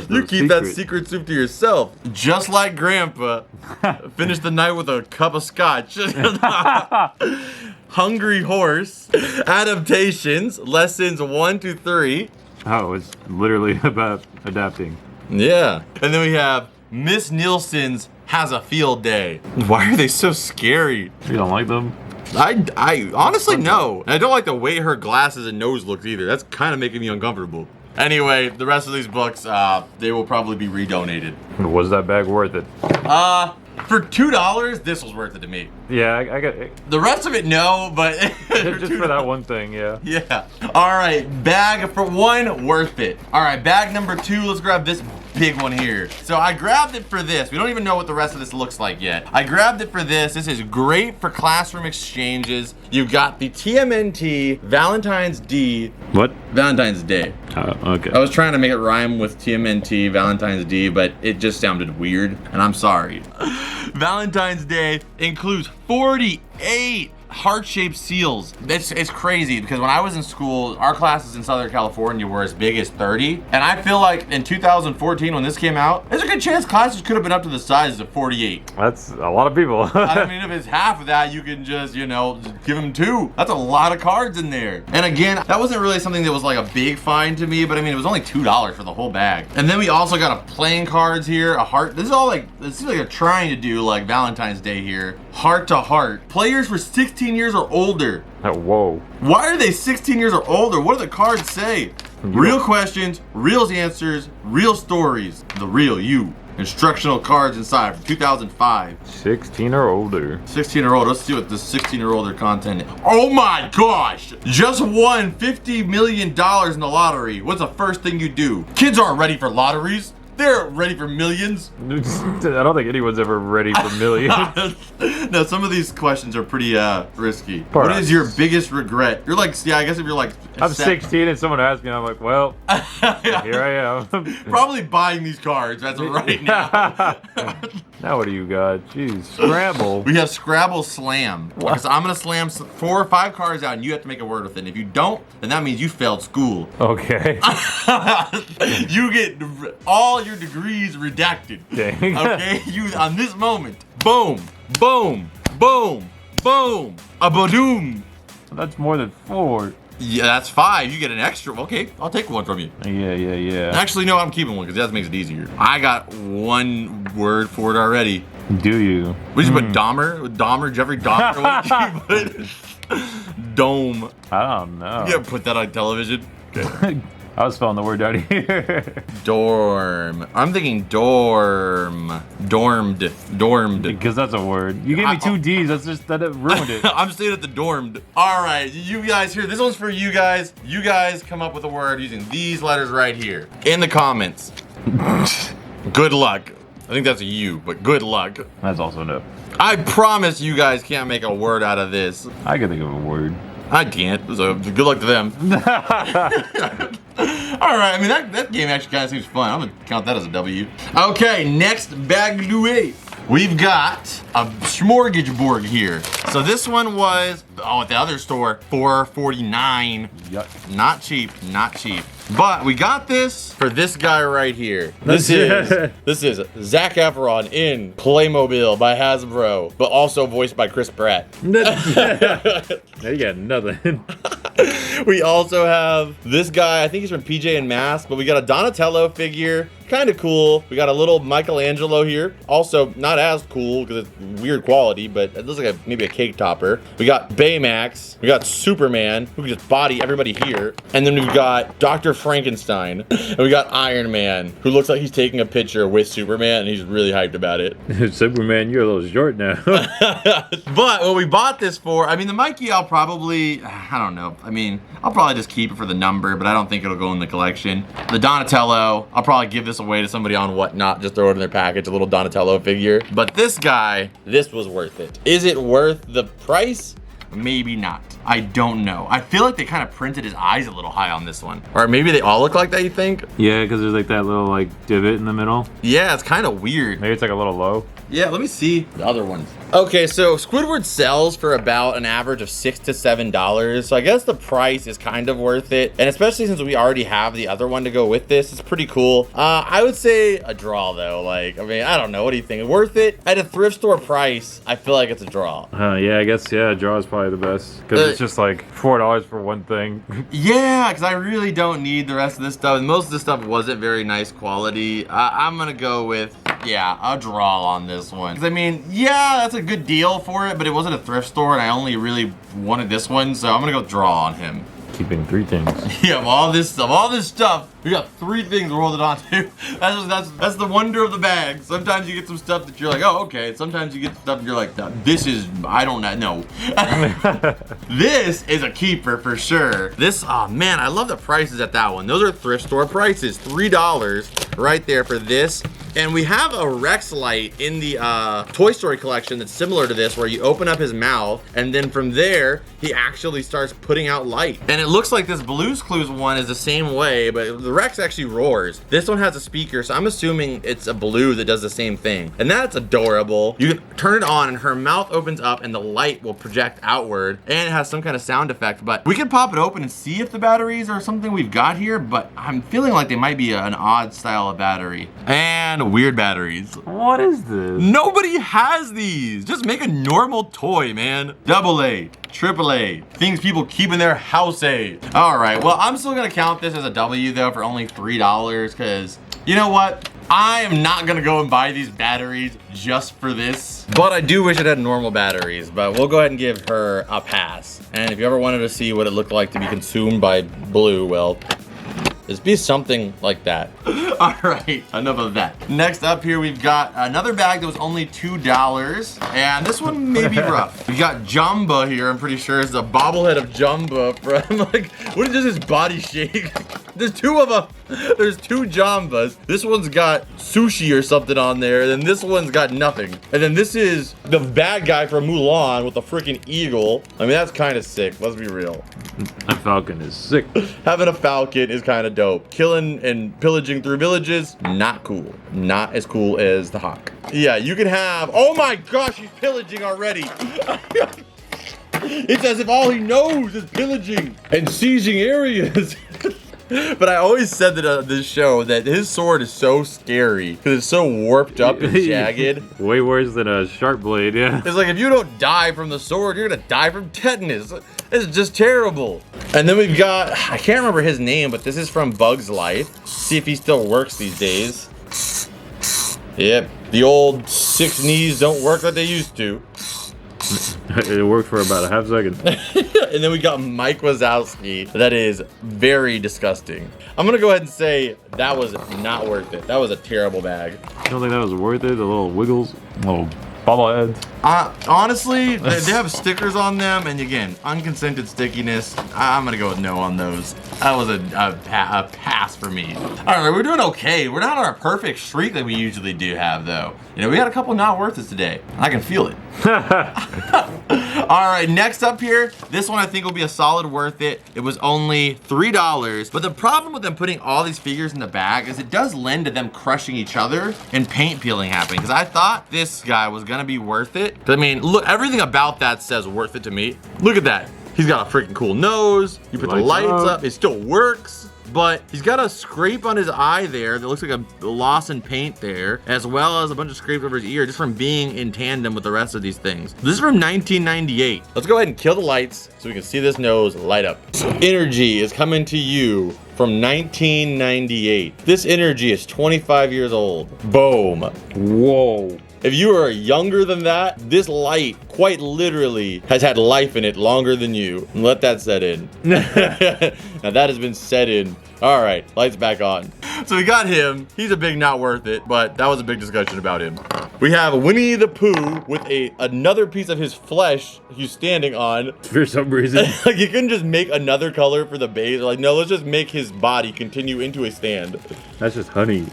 You keep that secret soup to yourself. Just like Grandpa. Finish the night with a cup of scotch. Hungry Horse. Adaptations. Lessons 1 to 3. Oh, it's literally about adapting. Yeah. And then we have Miss Nielsen's Has a Field Day. Why are they so scary? You don't like them? I honestly no. And I don't like the way her glasses and nose looks either. That's kind of making me uncomfortable. Anyway, the rest of these books, they will probably be redonated. Was that bag worth it? For $2, this was worth it to me. Yeah, I got it. The rest of it, no, but just for that one thing, yeah. Yeah. All right, bag for 1, worth it. All right, bag number 2. Let's grab this big one here. So I grabbed it for this. We don't even know what the rest of this looks like yet. I grabbed it for this. This is great for classroom exchanges. You've got the TMNT Valentine's D. What? Valentine's Day. Okay. I was trying to make it rhyme with TMNT Valentine's D, but it just sounded weird, and I'm sorry. Valentine's Day includes 48 heart-shaped seals. It's crazy because when I was in school, our classes in Southern California were as big as 30. And I feel like in 2014 when this came out, there's a good chance classes could have been up to the size of 48. That's a lot of people. I mean, if it's half of that, you can just, you know, just give them 2. That's a lot of cards in there. And again, that wasn't really something that was like a big find to me, but I mean, it was only $2 for the whole bag. And then we also got a playing cards here, a heart. This is all like, it seems like they're trying to do like Valentine's Day here. Heart to heart. Players for 16 years or older. Whoa. Why are they 16 years or older? What do the cards say? Real questions, real answers, real stories. The real you. Instructional cards inside from 2005. 16 or older. 16 or older. Let's see what the 16 or older content is. Oh my gosh! Just won $50 million in the lottery. What's the first thing you do? Kids aren't ready for lotteries. They're ready for millions. I don't think anyone's ever ready for millions. No, some of these questions are pretty risky. What is your biggest regret? You're like, yeah, I guess if you're like... I'm 16 and someone asks me, and I'm like, well, here I am. Probably buying these cards as of right now. Now what do you got? Jeez, Scrabble. We have Scrabble Slam. Because I'm going to slam 4 or 5 cards out, and you have to make a word with it. And if you don't, then that means you failed school. Okay. You get all your degrees redacted. Dang. Okay? You, on this moment, boom, boom, boom, boom, a badoom. That's more than 4. Yeah, that's 5. You get an extra. Okay, I'll take one from you. Yeah. Actually, no, I'm keeping one because that makes it easier. I got 1 word for it already. Do you? What did you put? Dahmer? Dahmer? Jeffrey Dahmer? What did you put? Dome. I don't know. You ever put that on television? Okay. I was spelling the word out here. Dorm. I'm thinking dorm. Dormed. Because that's a word. You gave me 2 D's. That ruined it. I'm staying at the dormed. All right, you guys here. This one's for you guys. You guys come up with a word using these letters right here in the comments. Good luck. I think that's a U, but good luck. That's also no. I promise you guys can't make a word out of this. I can think of a word. I can't, so good luck to them. All right, I mean, that game actually kind of seems fun. I'm gonna count that as a W. Okay, next baglue. We've got a smorgasbord here. So this one was, at the other store, $4.49. Yuck. Not cheap, not cheap. But we got this for this guy right here. This is Zac Efron in Playmobil by Hasbro, but also voiced by Chris Pratt. Now you got nothing. We also have this guy, I think he's from PJ and Mask, but we got a Donatello figure. Kind of cool. We got a little Michelangelo here. Also, not as cool because it's weird quality, but it looks like maybe a cake topper. We got Baymax. We got Superman, who can just body everybody here. And then we've got Dr. Frankenstein. And we got Iron Man, who looks like he's taking a picture with Superman, and he's really hyped about it. Superman, you're a little short now. But what we bought this for, I mean, the Mikey, I'll probably, I don't know. I mean, I'll probably just keep it for the number, but I don't think it'll go in the collection. The Donatello, I'll probably give this away to somebody on Whatnot, just throw it in their package, a little Donatello figure. But this guy, this was worth it. Is it worth the price? Maybe not. I don't know. I feel like they kind of printed his eyes a little high on this one. Or maybe they all look like that, you think? Yeah, because there's like that little like divot in the middle. Yeah, it's kind of weird. Maybe it's like a little low. Yeah, let me see the other ones. Okay, so Squidward sells for about an average of $6 to $7. So I guess the price is kind of worth it. And especially since we already have the other one to go with this, it's pretty cool. I would say a draw though. Like, I mean, I don't know. What do you think? Worth it? At a thrift store price, I feel like it's a draw. Yeah, I guess, yeah, draw is probably the best. Because it's just like $4 for one thing. Yeah, because I really don't need the rest of this stuff. Most of this stuff wasn't very nice quality. I'm going to go with, yeah, a draw on this one. Because I mean, yeah, that's a good deal for it, but it wasn't a thrift store and I only really wanted this one, so I'm gonna go draw on him. keeping 3 things. Yeah, of all this stuff, we got 3 things we're holding on to. That's the wonder of the bag. Sometimes you get some stuff that you're like, oh, okay. Sometimes you get stuff and you're like, this is, I don't know. This is a keeper for sure. This, oh man, I love the prices at that one. Those are thrift store prices. $3 right there for this. And we have a Rex light in the Toy Story collection that's similar to this, where you open up his mouth, and then from there, he actually starts putting out light. And it looks like this Blue's Clues one is the same way, but the Rex actually roars. This one has a speaker, so I'm assuming it's a Blue that does the same thing. And that's adorable. You can turn it on, and her mouth opens up, and the light will project outward, and it has some kind of sound effect. But we can pop it open and see if the batteries are something we've got here, but I'm feeling like they might be an odd style of battery. And weird batteries. What is this? Nobody has these. Just make a normal toy, man. AA, AAA, things people keep in their house. All right, well, I'm still gonna count this as a W though for only $3, because you know what? I am not gonna go and buy these batteries just for this. But I do wish it had normal batteries, but we'll go ahead and give her a pass. And if you ever wanted to see what it looked like to be consumed by Blue, well, just be something like that. All right, enough of that. Next up here, we've got another bag that was only $2, and this one may be rough. We got Jumba here, I'm pretty sure. It's a bobblehead of Jumba from, like, what is his body shape? There's 2 of them. There's 2 Jambas. This one's got sushi or something on there, and then this one's got nothing. And then this is the bad guy from Mulan with the freaking eagle. I mean, that's kind of sick, let's be real. A falcon is sick. Having a falcon is kind of dope. Killing and pillaging through villages, not cool. Not as cool as the hawk. Yeah, you can have, oh my gosh, he's pillaging already. It's as if all he knows is pillaging and seizing areas. But I always said that on this show that his sword is so scary because it's so warped up and jagged. Way worse than a sharp blade, yeah. It's like if you don't die from the sword, you're gonna die from tetanus. It's just terrible. And then we've got, I can't remember his name, but this is from Bug's Life. See if he still works these days. Yep, the old 6 knees don't work like they used to. It worked for about a half second. And then we got Mike Wazowski. That is very disgusting. I'm gonna go ahead and say that was not worth it. That was a terrible bag. I don't think that was worth it. The little wiggles, little bobbleheads. Honestly, they have stickers on them, and again, unconsented stickiness. I'm gonna go with no on those. That was a pass for me. All right, we're doing okay. We're not on our perfect streak that we usually do have, though. You know, we had a couple not worth it today. I can feel it. All right, next up here, this one I think will be a solid worth it. It was only $3, but the problem with them putting all these figures in the bag is it does lend to them crushing each other and paint peeling happening, because I thought this guy was gonna be worth it. I mean, look, everything about that says worth it to me. Look at that. He's got a freaking cool nose. You put the lights up, it still works. But he's got a scrape on his eye there that looks like a loss in paint there, as well as a bunch of scrapes over his ear just from being in tandem with the rest of these things. This is from 1998. Let's go ahead and kill the lights so we can see this nose light up. Energy is coming to you from 1998. This energy is 25 years old. Boom. Whoa. If you are younger than that, this light quite literally has had life in it longer than you. Let that set in. Now that has been set in. All right, lights back on. So we got him. He's a big not worth it, but that was a big discussion about him. We have Winnie the Pooh with another piece of his flesh he's standing on. For some reason. Like, you couldn't just make another color for the base. Like, no, let's just make his body continue into a stand. That's just honey.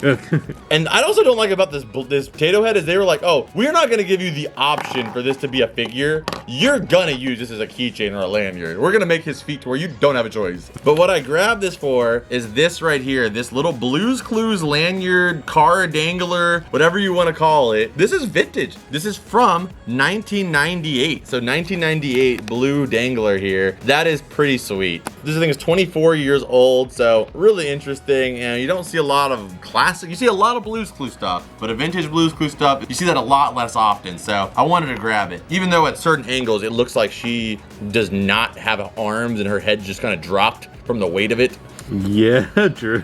And I also don't like about this potato head is they were like, oh, we're not gonna give you the option for this to be a figure. You're gonna use this as a keychain or a lanyard. We're gonna make his feet to where you don't have a choice. But what I grabbed this for is this right here, this little Blue's Clues lanyard, car dangler, whatever you want to call it. This is vintage. This is from 1998. So 1998 blue dangler here. That is pretty sweet. This thing is 24 years old, so really interesting. And you don't see a lot of classic, you see a lot of Blue's Clues stuff, but a vintage Blue's Clues stuff, you see that a lot less often. So I wanted to grab it. Even though at certain angles, it looks like she does not have arms and her head just kind of dropped from the weight of it. Yeah, true.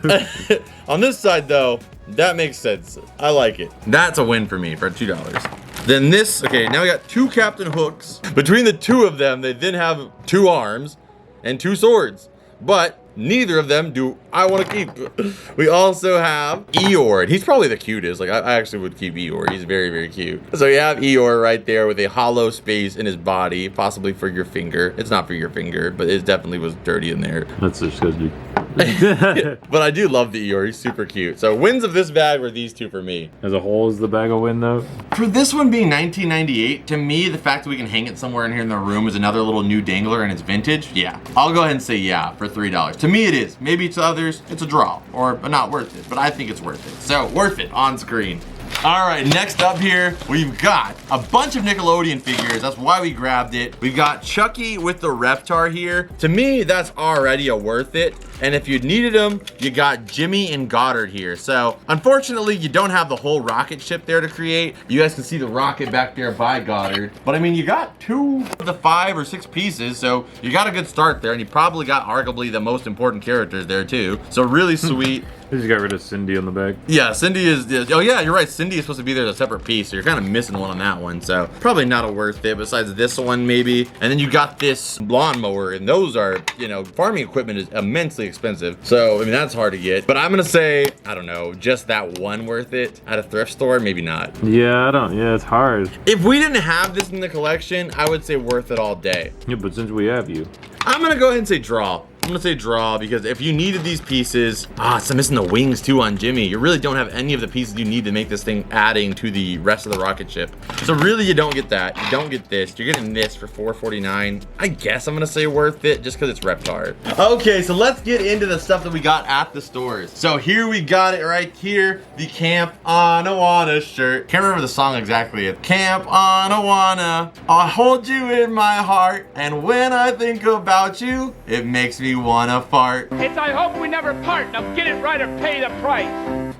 On this side though, that makes sense. I like it. That's a win for me for $2. Then this, okay, now we got 2 Captain Hooks. Between the 2 of them, they then have 2 arms and 2 swords. but neither of them do I want to keep. We also have Eeyore. He's probably the cutest. Like, I actually would keep Eeyore. He's very, very cute. So you have Eeyore right there with a hollow space in his body, possibly for your finger. It's not for your finger, but it definitely was dirty in there. That's disgusting. But I do love the Eeyore. He's super cute. So wins of this bag were these two for me. As a whole, is the bag a win, though? For this one being 1998, to me, the fact that we can hang it somewhere in here in the room is another little new dangler and it's vintage. Yeah, I'll go ahead and say yeah for $3. To me, it is. Maybe to others, it's a draw or not worth it, but I think it's worth it. So worth it on screen. All right, next up here, we've got a bunch of Nickelodeon figures. That's why we grabbed it. We've got Chucky with the Reptar here. To me, that's already a worth it. And if you needed them, you got Jimmy and Goddard here. So unfortunately, you don't have the whole rocket ship there to create. You guys can see the rocket back there by Goddard. But I mean, you got 2 of the 5 or 6 pieces. So you got a good start there. And you probably got arguably the most important characters there too. So really sweet. They just got rid of Cindy on the back. Yeah, Cindy is, oh yeah, you're right. Cindy is supposed to be there as a separate piece, so you're kind of missing one on that one. So probably not a worth it besides this one maybe. And then you got this lawnmower, and those are, you know, farming equipment is immensely expensive. So, I mean, that's hard to get. But I'm gonna say, I don't know, just that one worth it at a thrift store, maybe not. Yeah, it's hard. If we didn't have this in the collection, I would say worth it all day. Yeah, but since we have you. I'm gonna go ahead and say draw. I'm gonna say draw because if you needed these pieces, it's missing the wings too on Jimmy. You really don't have any of the pieces you need to make this thing adding to the rest of the rocket ship. So really you don't get that. You don't get this. You're getting this for $4.49. I guess I'm gonna say worth it just because it's Reptar. Okay, so let's get into the stuff that we got at the stores. So here we got it right here. The Camp on Awana shirt. Can't remember the song exactly. Camp on Awana. I'll hold you in my heart. And when I think about you, it makes me wanna fart. It's I hope we never part. Now get it right or pay the price.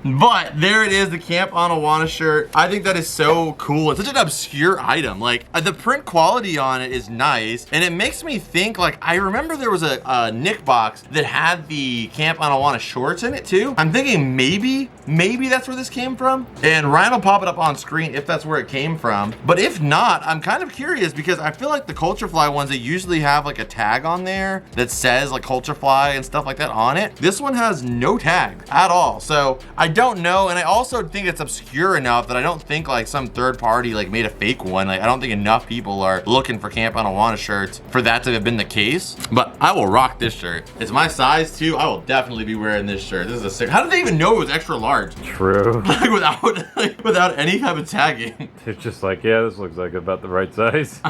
But there it is, the Camp on Awana shirt. I think that is so cool. It's such an obscure item. Like, the print quality on it is nice, and it makes me think, like, I remember there was a Nick box that had the Camp on Awana shorts in it too. I'm thinking maybe that's where this came from. And Ryan will pop it up on screen if that's where it came from. But if not, I'm kind of curious because I feel like the Culture Fly ones, they usually have like a tag on there that says like Culture Fly and stuff like that on it. This one has no tag at all. So I don't know, and I also think it's obscure enough that I don't think like some third party like made a fake one. Like I don't think enough people are looking for Camp on Awana shirts for that to have been the case. But I will rock this shirt. It's my size too. I will definitely be wearing this shirt. This is a sick. How did they even know it was extra large? True. Like without any type of tagging. It's just like, yeah, this looks like about the right size.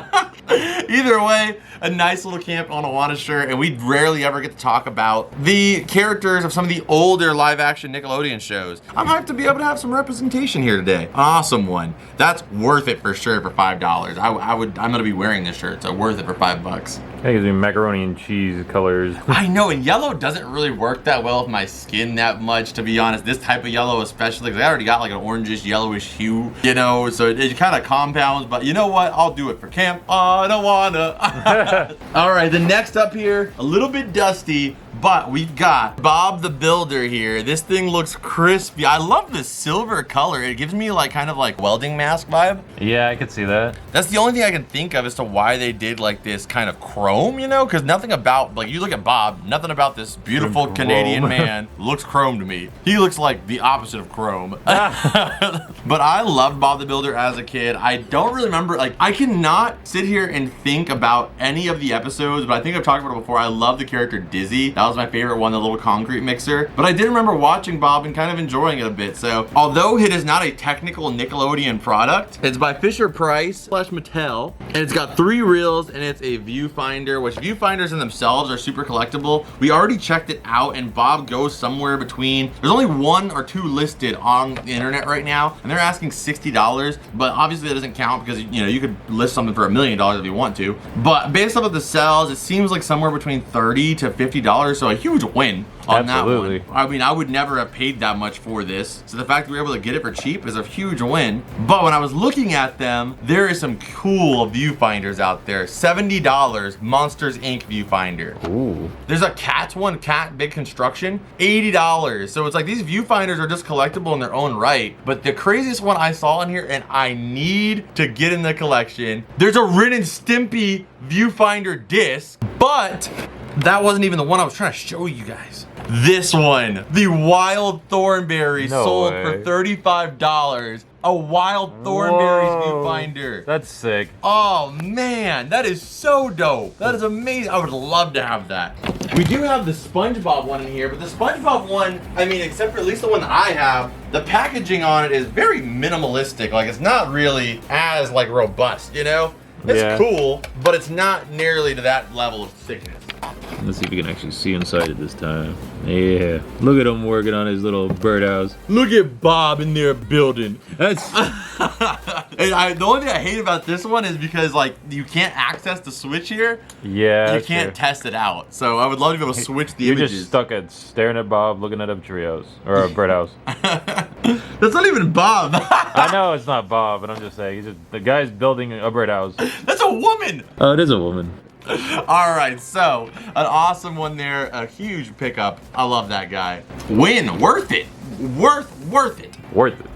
Either way, a nice little Camp on Awana shirt, and we rarely ever get to talk about the characters of some of the older live action Nickelodeon shows. I'm hyped to be able to have some representation here today. Awesome one. That's worth it for sure for $5. I'm gonna be wearing this shirt, so worth it for $5. It gives me macaroni and cheese colors. I know, and yellow doesn't really work that well with my skin that much, to be honest. This type of yellow especially, because I already got like an orangish, yellowish hue, you know, so it kind of compounds, but you know what? I'll do it for Camp on Awana. All right, the next up here, a little bit dusty, but we've got Bob the Builder here. This thing looks crispy. I love this silver color. It gives me like kind of like welding mask vibe. Yeah, I could see that. That's the only thing I can think of as to why they did like this kind of chrome, you know? Because nothing about, like you look at Bob, nothing about this beautiful Canadian man looks chrome to me. He looks like the opposite of chrome. But I loved Bob the Builder as a kid. I don't really remember, like I cannot sit here and think about any of the episodes, but I think I've talked about it before. I love the character Dizzy. That was my favorite one, the little concrete mixer. But I did remember watching Bob and kind of enjoying it a bit. So although it is not a technical Nickelodeon product, it's by Fisher-Price / Mattel, and it's got 3 reels and it's a viewfinder, which viewfinders in themselves are super collectible. We already checked it out and Bob goes somewhere between, there's only 1 or 2 listed on the internet right now, and they're asking $60, but obviously that doesn't count because you know you could list something for $1 million if you want to. But based off of the sales, it seems like somewhere between $30 to $50, so a huge win on Absolutely. that one. I mean, I would never have paid that much for this, so the fact that we were able to get it for cheap is a huge win. But when I was looking at them, there is some cool viewfinders out there. $70 Monsters Inc. viewfinder. Ooh. There's a Cats one, Cat Big Construction, $80. So it's like these viewfinders are just collectible in their own right. But the craziest one I saw in here, and I need to get in the collection, there's a Ren and Stimpy viewfinder disc, but That wasn't even the one I was trying to show you guys. This one, the wild thornberry, sold for $35. A wild thornberries viewfinder. That's sick. Oh man, that is so dope. That is amazing. I would love to have that. We do have the Spongebob one in here, but the Spongebob one, I mean, except for at least the one that I have, the packaging on it is very minimalistic. Like, it's not really as like robust, you know? It's cool, but it's not nearly to that level of thickness. Let's see if we can actually see inside it this time. Yeah, look at him working on his little birdhouse. Look at Bob in there building. That's And the only thing I hate about this one is because like you can't access the switch here. Yeah, you can't test it out. So I would love to be able to switch the You're images. just stuck at staring at Bob, looking at a treehouse or a birdhouse. That's not even Bob. I know it's not Bob, but I'm just saying, the guy's building a birdhouse. That's a woman. Oh, it is a woman. All right, so an awesome one there, a huge pickup. I love that guy. Win, worth it, worth it, Worth it.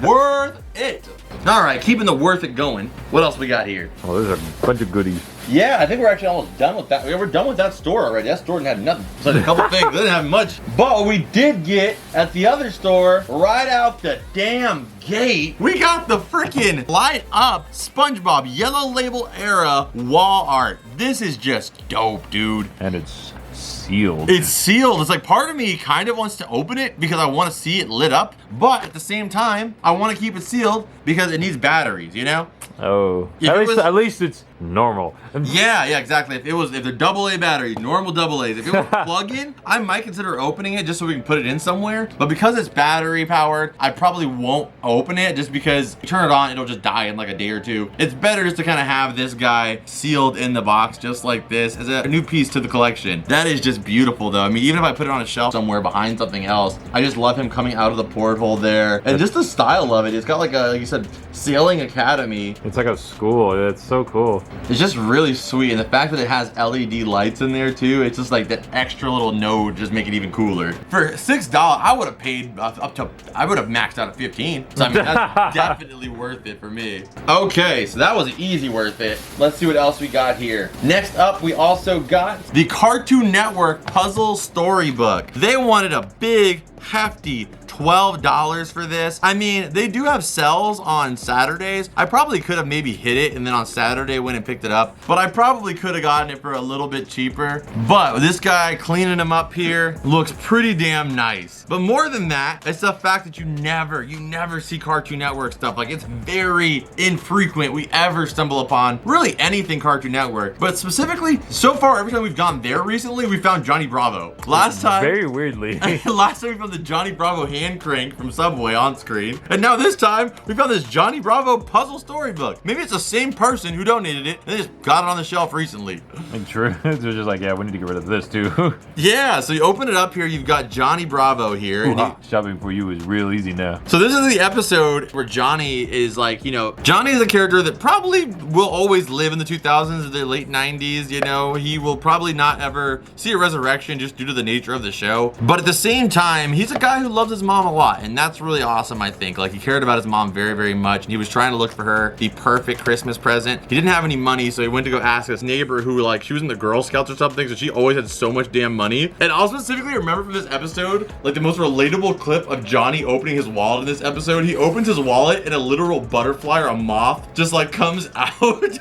worth it. All right, keeping the worth it going. What else we got here? Oh, there's a bunch of goodies. Yeah, I think we're actually almost done with that. We're done with that store already. That store didn't have nothing. It's like a couple things. It didn't have much. But what we did get at the other store, right out the damn gate, we got the freaking light up SpongeBob Yellow Label era wall art. This is just dope, dude. And it's sealed. It's sealed. It's like part of me kind of wants to open it because I want to see it lit up. But at the same time, I want to keep it sealed because it needs batteries, you know? Oh, If at least it's normal. Yeah, exactly. If they're AA batteries, normal AA's, if it was plug-in, I might consider opening it just so we can put it in somewhere. But because it's battery powered, I probably won't open it just because you turn it on, it'll just die in like a day or two. It's better just to kind of have this guy sealed in the box just like this as a new piece to the collection. That is just beautiful though. I mean, even if I put it on a shelf somewhere behind something else, I just love him coming out of the porthole there. And just the style of it, it's got like a, like you said, sailing academy. It's like a school. It's so cool. It's just really sweet, and the fact that it has LED lights in there too, it's just like that extra little node just make it even cooler. For $6, I would have paid I would have maxed out at 15. So I mean, that's definitely worth it for me. Okay, so that was easy worth it. Let's see what else we got here. Next up, we also got the Cartoon Network Puzzle Storybook. They wanted a big, hefty $12 for this. I mean, they do have sales on Saturdays. I probably could have maybe hit it and then on Saturday went and picked it up, but I probably could have gotten it for a little bit cheaper. But this guy cleaning them up here looks pretty damn nice. But more than that, it's the fact that you never see Cartoon Network stuff. Like, it's very infrequent we ever stumble upon really anything Cartoon Network. But specifically, so far, every time we've gone there recently, we found Johnny Bravo. Last time, Very weirdly. last time we found the Johnny Bravo hand crank from Subway on screen. And now this time, we found this Johnny Bravo puzzle storybook. Maybe it's the same person who donated it and they just got it on the shelf recently. And true. They're just like, yeah, we need to get rid of this too. Yeah, so you open it up here, you've got Johnny Bravo here. And Shopping for you is real easy now. so this is the episode where Johnny is like, you know, Johnny is a character that probably will always live in the 2000s or the late 90s, you know. He will probably not ever see a resurrection just due to the nature of the show. But at the same time, he's a guy who loves his mom a lot, and that's really awesome, I think. Like, he cared about his mom very, very much, and he was trying to look for her the perfect Christmas present. He didn't have any money, so he went to go ask his neighbor who, like, she was in the Girl Scouts or something, so she always had so much damn money. And I'll specifically remember from this episode, like, the most relatable clip of Johnny opening his wallet in this episode. He opens his wallet and a literal butterfly or a moth just, like, comes out.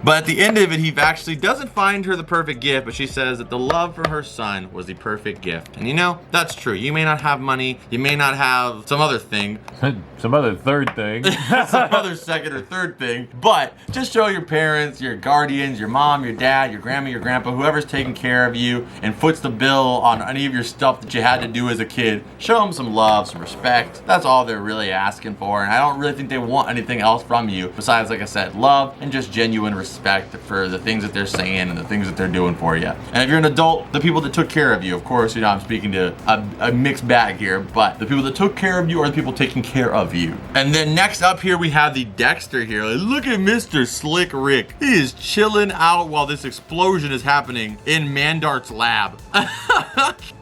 But at the end of it, he actually doesn't find her the perfect gift, but she says that the love for her son was the perfect gift. And you know, that's true. You may not have money, you may not have some other thing, Some other third thing. some other second or third thing, but just show your parents, your guardians, your mom, your dad, your grandma, your grandpa, whoever's taking care of you and foots the bill on any of your stuff that you had to do as a kid, show them some love, some respect. That's all they're really asking for, and I don't really think they want anything else from you besides, like I said, love and just genuine respect for the things that they're saying and the things that they're doing for you. And if you're an adult, the people that took care of you, of course, you know, I'm speaking to a mixed bag here, but the people that took care of you are the people taking care of you. And then next up here, we have the Dexter here. Look at Mr. Slick Rick. He is chilling out while this explosion is happening in Mandart's lab.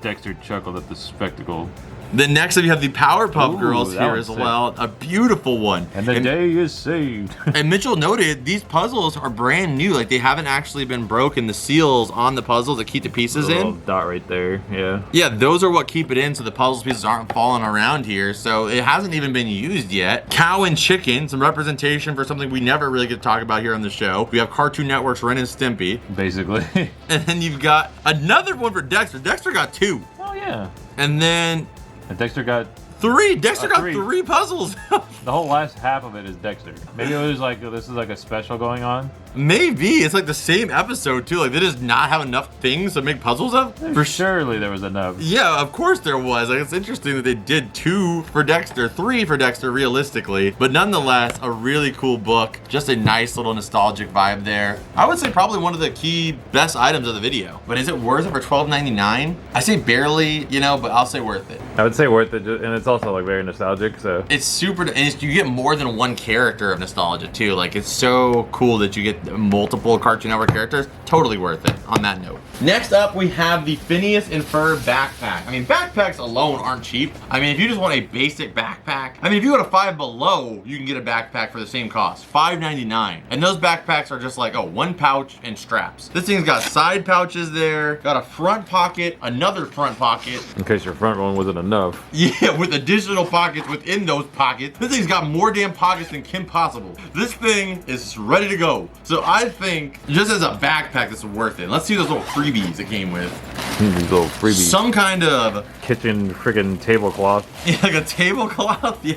Dexter chuckled at the spectacle. Then next up, you have the Powerpuff Ooh, Girls that here one's as sick. well. A beautiful one. And the day is saved. And Mitchell noted these puzzles are brand new. Like they haven't actually been broken. The seals on the puzzles that keep the pieces Little in. dot right there, yeah. Yeah, those are what keep it in so the puzzle pieces aren't falling around here. So it hasn't even been used yet. Cow and Chicken, some representation for something we never really get to talk about here on the show. We have Cartoon Network's Ren and Stimpy. Basically. And then you've got another one for Dexter. Dexter got 2. Oh yeah. And then And Dexter got 3. Dexter got 3. 3 puzzles. the whole last half of it is Dexter. Maybe it was like this is like a special going on. Maybe. It's like the same episode too. Like they just not have enough things to make puzzles of. For Surely there was enough. Yeah, of course there was. Like it's interesting that they did 2 for Dexter, 3 for Dexter realistically, but nonetheless a really cool book. Just a nice little nostalgic vibe there. I would say probably one of the key best items of the video. But is it worth it for $12.99? I say barely, you know, but I'll say worth it. I would say worth it, and it's also like very nostalgic. So It's super, and you get more than one character of nostalgia too. Like it's so cool that you get multiple Cartoon Network characters. Totally worth it on that note. Next up, we have the Phineas and Ferb backpack. I mean, backpacks alone aren't cheap. I mean, if you just want a basic backpack, I mean, if you go to Five Below, you can get a backpack for the same cost, $5.99. And those backpacks are just like, oh, 1 pouch and straps. This thing's got side pouches there, got a front pocket, another front pocket. in case your front one wasn't enough. Yeah, with additional pockets within those pockets. This thing's got more damn pockets than Kim Possible. This thing is ready to go. So I think, just as a backpack, this is worth it. Let's see those little freebies it came with. These little freebies. Some kind of, Kitchen freaking tablecloth, yeah, like a tablecloth, yeah.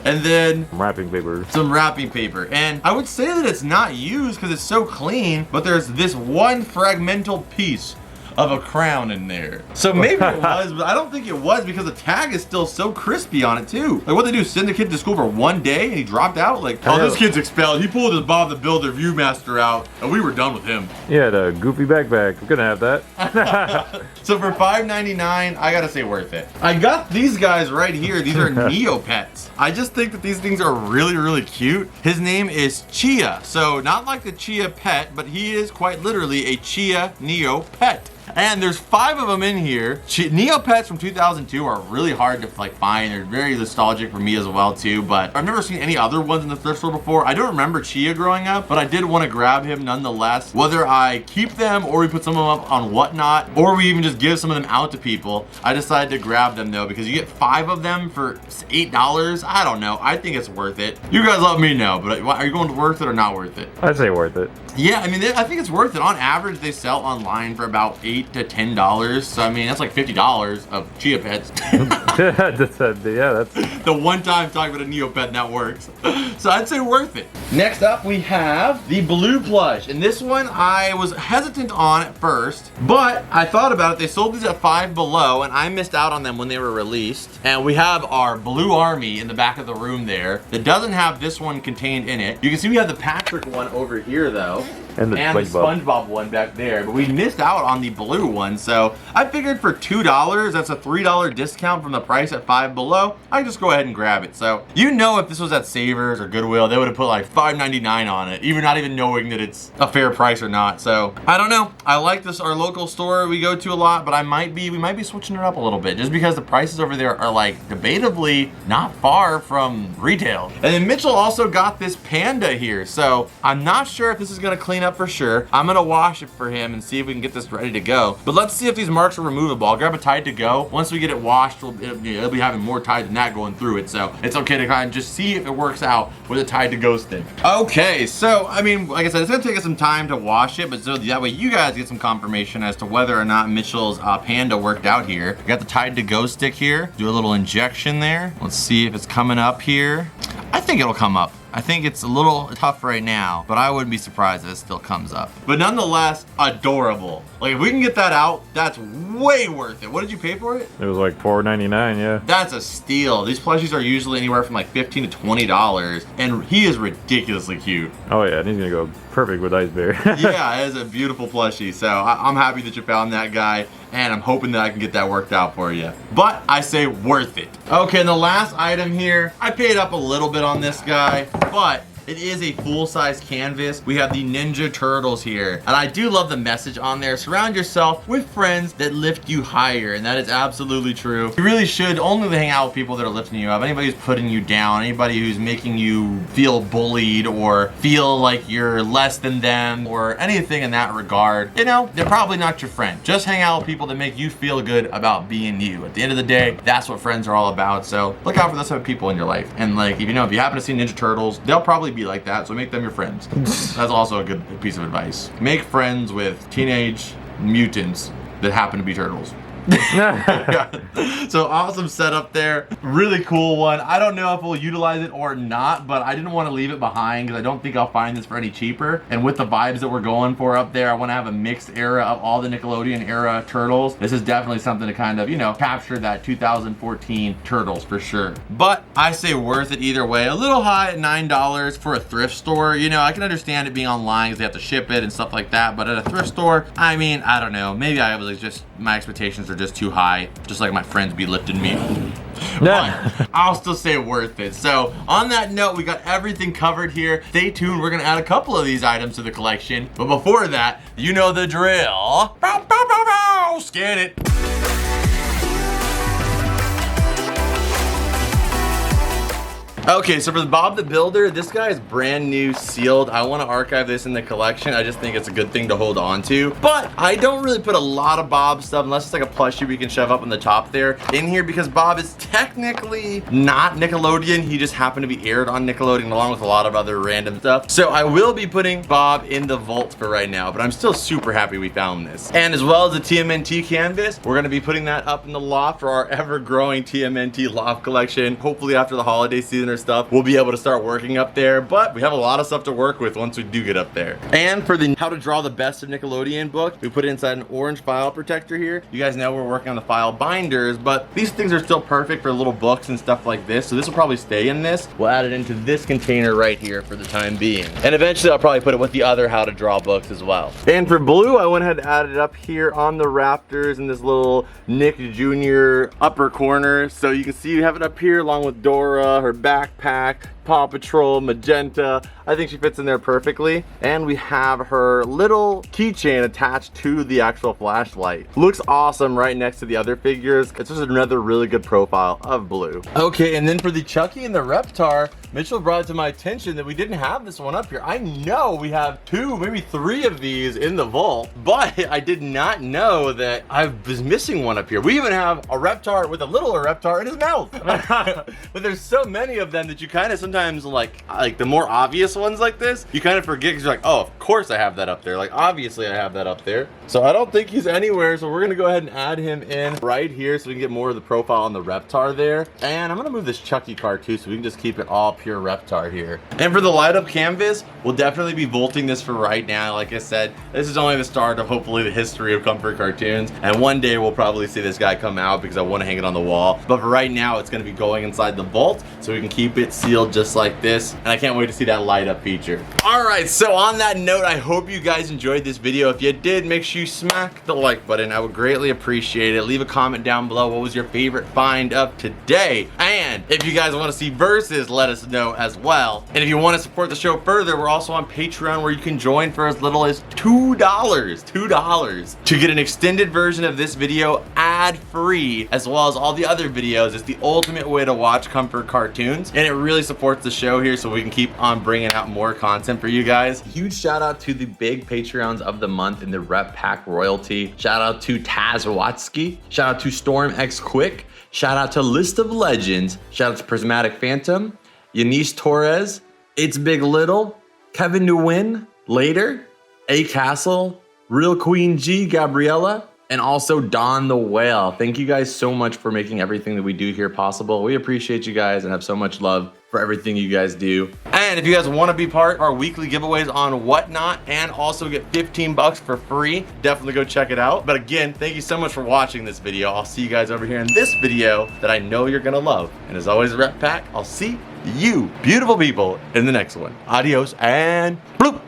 And then wrapping paper. some wrapping paper. And I would say that it's not used because it's so clean, but there's this one fragmental piece of a crown in there. So maybe it was, but I don't think it was because the tag is still so crispy on it too. Like what they do, send the kid to school for 1 day and he dropped out? Like, oh, this kid's expelled. He pulled his Bob the Builder Viewmaster out and we were done with him. He had a goofy backpack. We couldn't have that. So for $5.99, I gotta say worth it. I got these guys right here. These are Neopets. I just think that these things are really, really cute. His name is Chia. So not like the Chia pet, but he is quite literally a Chia Neopet. And there's 5 of them in here. Neopets from 2002 are really hard to like find. They're very nostalgic for me as well too, but I've never seen any other ones in the thrift store before. I don't remember Chia growing up, but I did want to grab him nonetheless. Whether I keep them or we put some of them up on Whatnot, or we even just give some of them out to people, I decided to grab them though because you get 5 of them for $8. I don't know. I think it's worth it. You guys let me know, but are you going to worth it or not worth it? I'd say worth it. Yeah, I mean, I think it's worth it. On average, they sell online for about $8 to $10. So, I mean, that's like $50 of Chia Pets. Yeah, that's The one time talking about a Neopet and that works. So, I'd say worth it. Next up, we have the Blue Plush. And this one, I was hesitant on at first, but I thought about it. They sold these at Five Below, and I missed out on them when they were released. And we have our Blue Army in the back of the room there that doesn't have this one contained in it. You can see we have the Patrick one over here, though. And the SpongeBob one back there, but we missed out on the blue one. So I figured for $2, that's a $3 discount from the price at Five Below. I just go ahead and grab it. So you know, if this was at Savers or Goodwill, they would have put like $5.99 on it, even not even knowing that it's a fair price or not. So I don't know. I like this, our local store we go to a lot, but we might be switching it up a little bit just because the prices over there are like debatably not far from retail. And then Mitchell also got this panda here. So I'm not sure if this is gonna clean up for sure. I'm gonna wash it for him and see if we can get this ready to go. But let's see if these marks are removable. I'll grab a Tide to Go. Once we get it washed, it'll be having more Tide than that going through it. So it's okay to kind of just see if it works out with a Tide to Go stick. Okay, so I mean, like I said, it's gonna take us some time to wash it, but so that way you guys get some confirmation as to whether or not Mitchell's panda worked out here. We got the Tide to Go stick here. Do a little injection there. Let's see if it's coming up here. I think it'll come up. I think it's a little tough right now, but I wouldn't be surprised if it still comes up. But nonetheless, adorable. Like if we can get that out, that's way worth it. What did you pay for it? It was like $4.99, yeah. That's a steal. These plushies are usually anywhere from like $15 to $20, and he is ridiculously cute. Oh yeah, and he's gonna go perfect with Ice Bear. Yeah, it is a beautiful plushie. So I'm happy that you found that guy, and I'm hoping that I can get that worked out for you. But I say worth it. Okay, and the last item here, I paid up a little bit on this guy, but it is a full-size canvas. We have the Ninja Turtles here. And I do love the message on there. Surround yourself with friends that lift you higher. And that is absolutely true. You really should only hang out with people that are lifting you up. Anybody who's putting you down, anybody who's making you feel bullied or feel like you're less than them or anything in that regard, you know, they're probably not your friend. Just hang out with people that make you feel good about being you. At the end of the day, that's what friends are all about. So look out for those type of people in your life. And like, if you happen to see Ninja Turtles, they'll probably be like that. So make them your friends. That's also a good piece of advice. Make friends with teenage mutants that happen to be turtles. So awesome setup there. Really cool one. I don't know if we'll utilize it or not, but I didn't want to leave it behind because I don't think I'll find this for any cheaper. And with the vibes that we're going for up there, I want to have a mixed era of all the Nickelodeon era turtles. This is definitely something to kind of, you know, capture that 2014 turtles for sure. But I say worth it either way. A little high at $9 for a thrift store. You know, I can understand it being online because they have to ship it and stuff like that. But at a thrift store, I mean, I don't know. Maybe I was just, my expectations are just too high, just like my friends be lifting me. But I'll still say worth it. So on that note, we got everything covered here. Stay tuned, we're gonna add a couple of these items to the collection. But before that, you know the drill. Bow, bow, bow, bow. Scan it. Okay, so for the Bob the Builder, this guy is brand new, sealed. I want to archive this in the collection. I just think it's a good thing to hold on to. But I don't really put a lot of Bob stuff, unless it's like a plushie we can shove up on the top there, in here, because Bob is technically not Nickelodeon. He just happened to be aired on Nickelodeon along with a lot of other random stuff. So I will be putting Bob in the vault for right now, but I'm still super happy we found this. And as well as the TMNT canvas, we're going to be putting that up in the loft for our ever-growing TMNT loft collection. Hopefully after the holiday season stuff, we'll be able to start working up there, but we have a lot of stuff to work with once we do get up there. And for the How to Draw the Best of Nickelodeon book, we put it inside an orange file protector here. You guys know we're working on the file binders, but these things are still perfect for little books and stuff like this, so this will probably stay in this. We'll add it into this container right here for the time being. And eventually I'll probably put it with the other How to Draw books as well. And for blue, I went ahead and added it up here on the Raptors in this little Nick Jr. upper corner. So you can see you have it up here along with Dora, her backpack, Paw Patrol, magenta. I think she fits in there perfectly. And we have her little keychain attached to the actual flashlight. Looks awesome right next to the other figures. It's just another really good profile of blue. Okay, and then for the Chucky and the Reptar, Mitchell brought it to my attention that we didn't have this one up here. I know we have 2, maybe 3 of these in the vault, but I did not know that I was missing one up here. We even have a Reptar with a littler Reptar in his mouth. But there's so many of them that you kind of sometimes like the more obvious ones like this, you kind of forget because you're like, oh, of course I have that up there. Like, obviously I have that up there. So I don't think he's anywhere. So we're going to go ahead and add him in right here so we can get more of the profile on the Reptar there. And I'm going to move this Chucky card too so we can just keep it all pure Reptar here. And for the light up canvas, we'll definitely be vaulting this for right now. Like I said, this is only the start of hopefully the history of Comfort Cartoons. And one day we'll probably see this guy come out because I want to hang it on the wall. But for right now, it's going to be going inside the vault so we can keep it sealed just like this. And I can't wait to see that light up feature. All right, so on that note, I hope you guys enjoyed this video. If you did, make sure you smack the like button. I would greatly appreciate it. Leave a comment down below. What was your favorite find of today? And if you guys want to see verses, let us know as well. And if you want to support the show further, we're also on Patreon where you can join for as little as $2 to get an extended version of this video ad-free, as well as all the other videos. It's the ultimate way to watch Comfort Cartoons, and it really supports the show here so we can keep on bringing out more content for you guys. Huge shout out to the big Patreons of the month in the Rep Pack royalty. Shout out to Taz Watsky. Shout out to Storm X Quick. Shout out to List of Legends. Shout out to Prismatic Phantom, Yanis Torres, It's Big Little, Kevin Nguyen, Later, A Castle, Real Queen G, Gabriella, and also Don the Whale. Thank you guys so much for making everything that we do here possible. We appreciate you guys and have so much love for everything you guys do. And if you guys want to be part of our weekly giveaways on Whatnot and also get 15 bucks for free, definitely go check it out. But again, thank you so much for watching this video. I'll see you guys over here in this video that I know you're gonna love. And as always, Rep Pack, I'll see you beautiful people in the next one. Adios and bloop.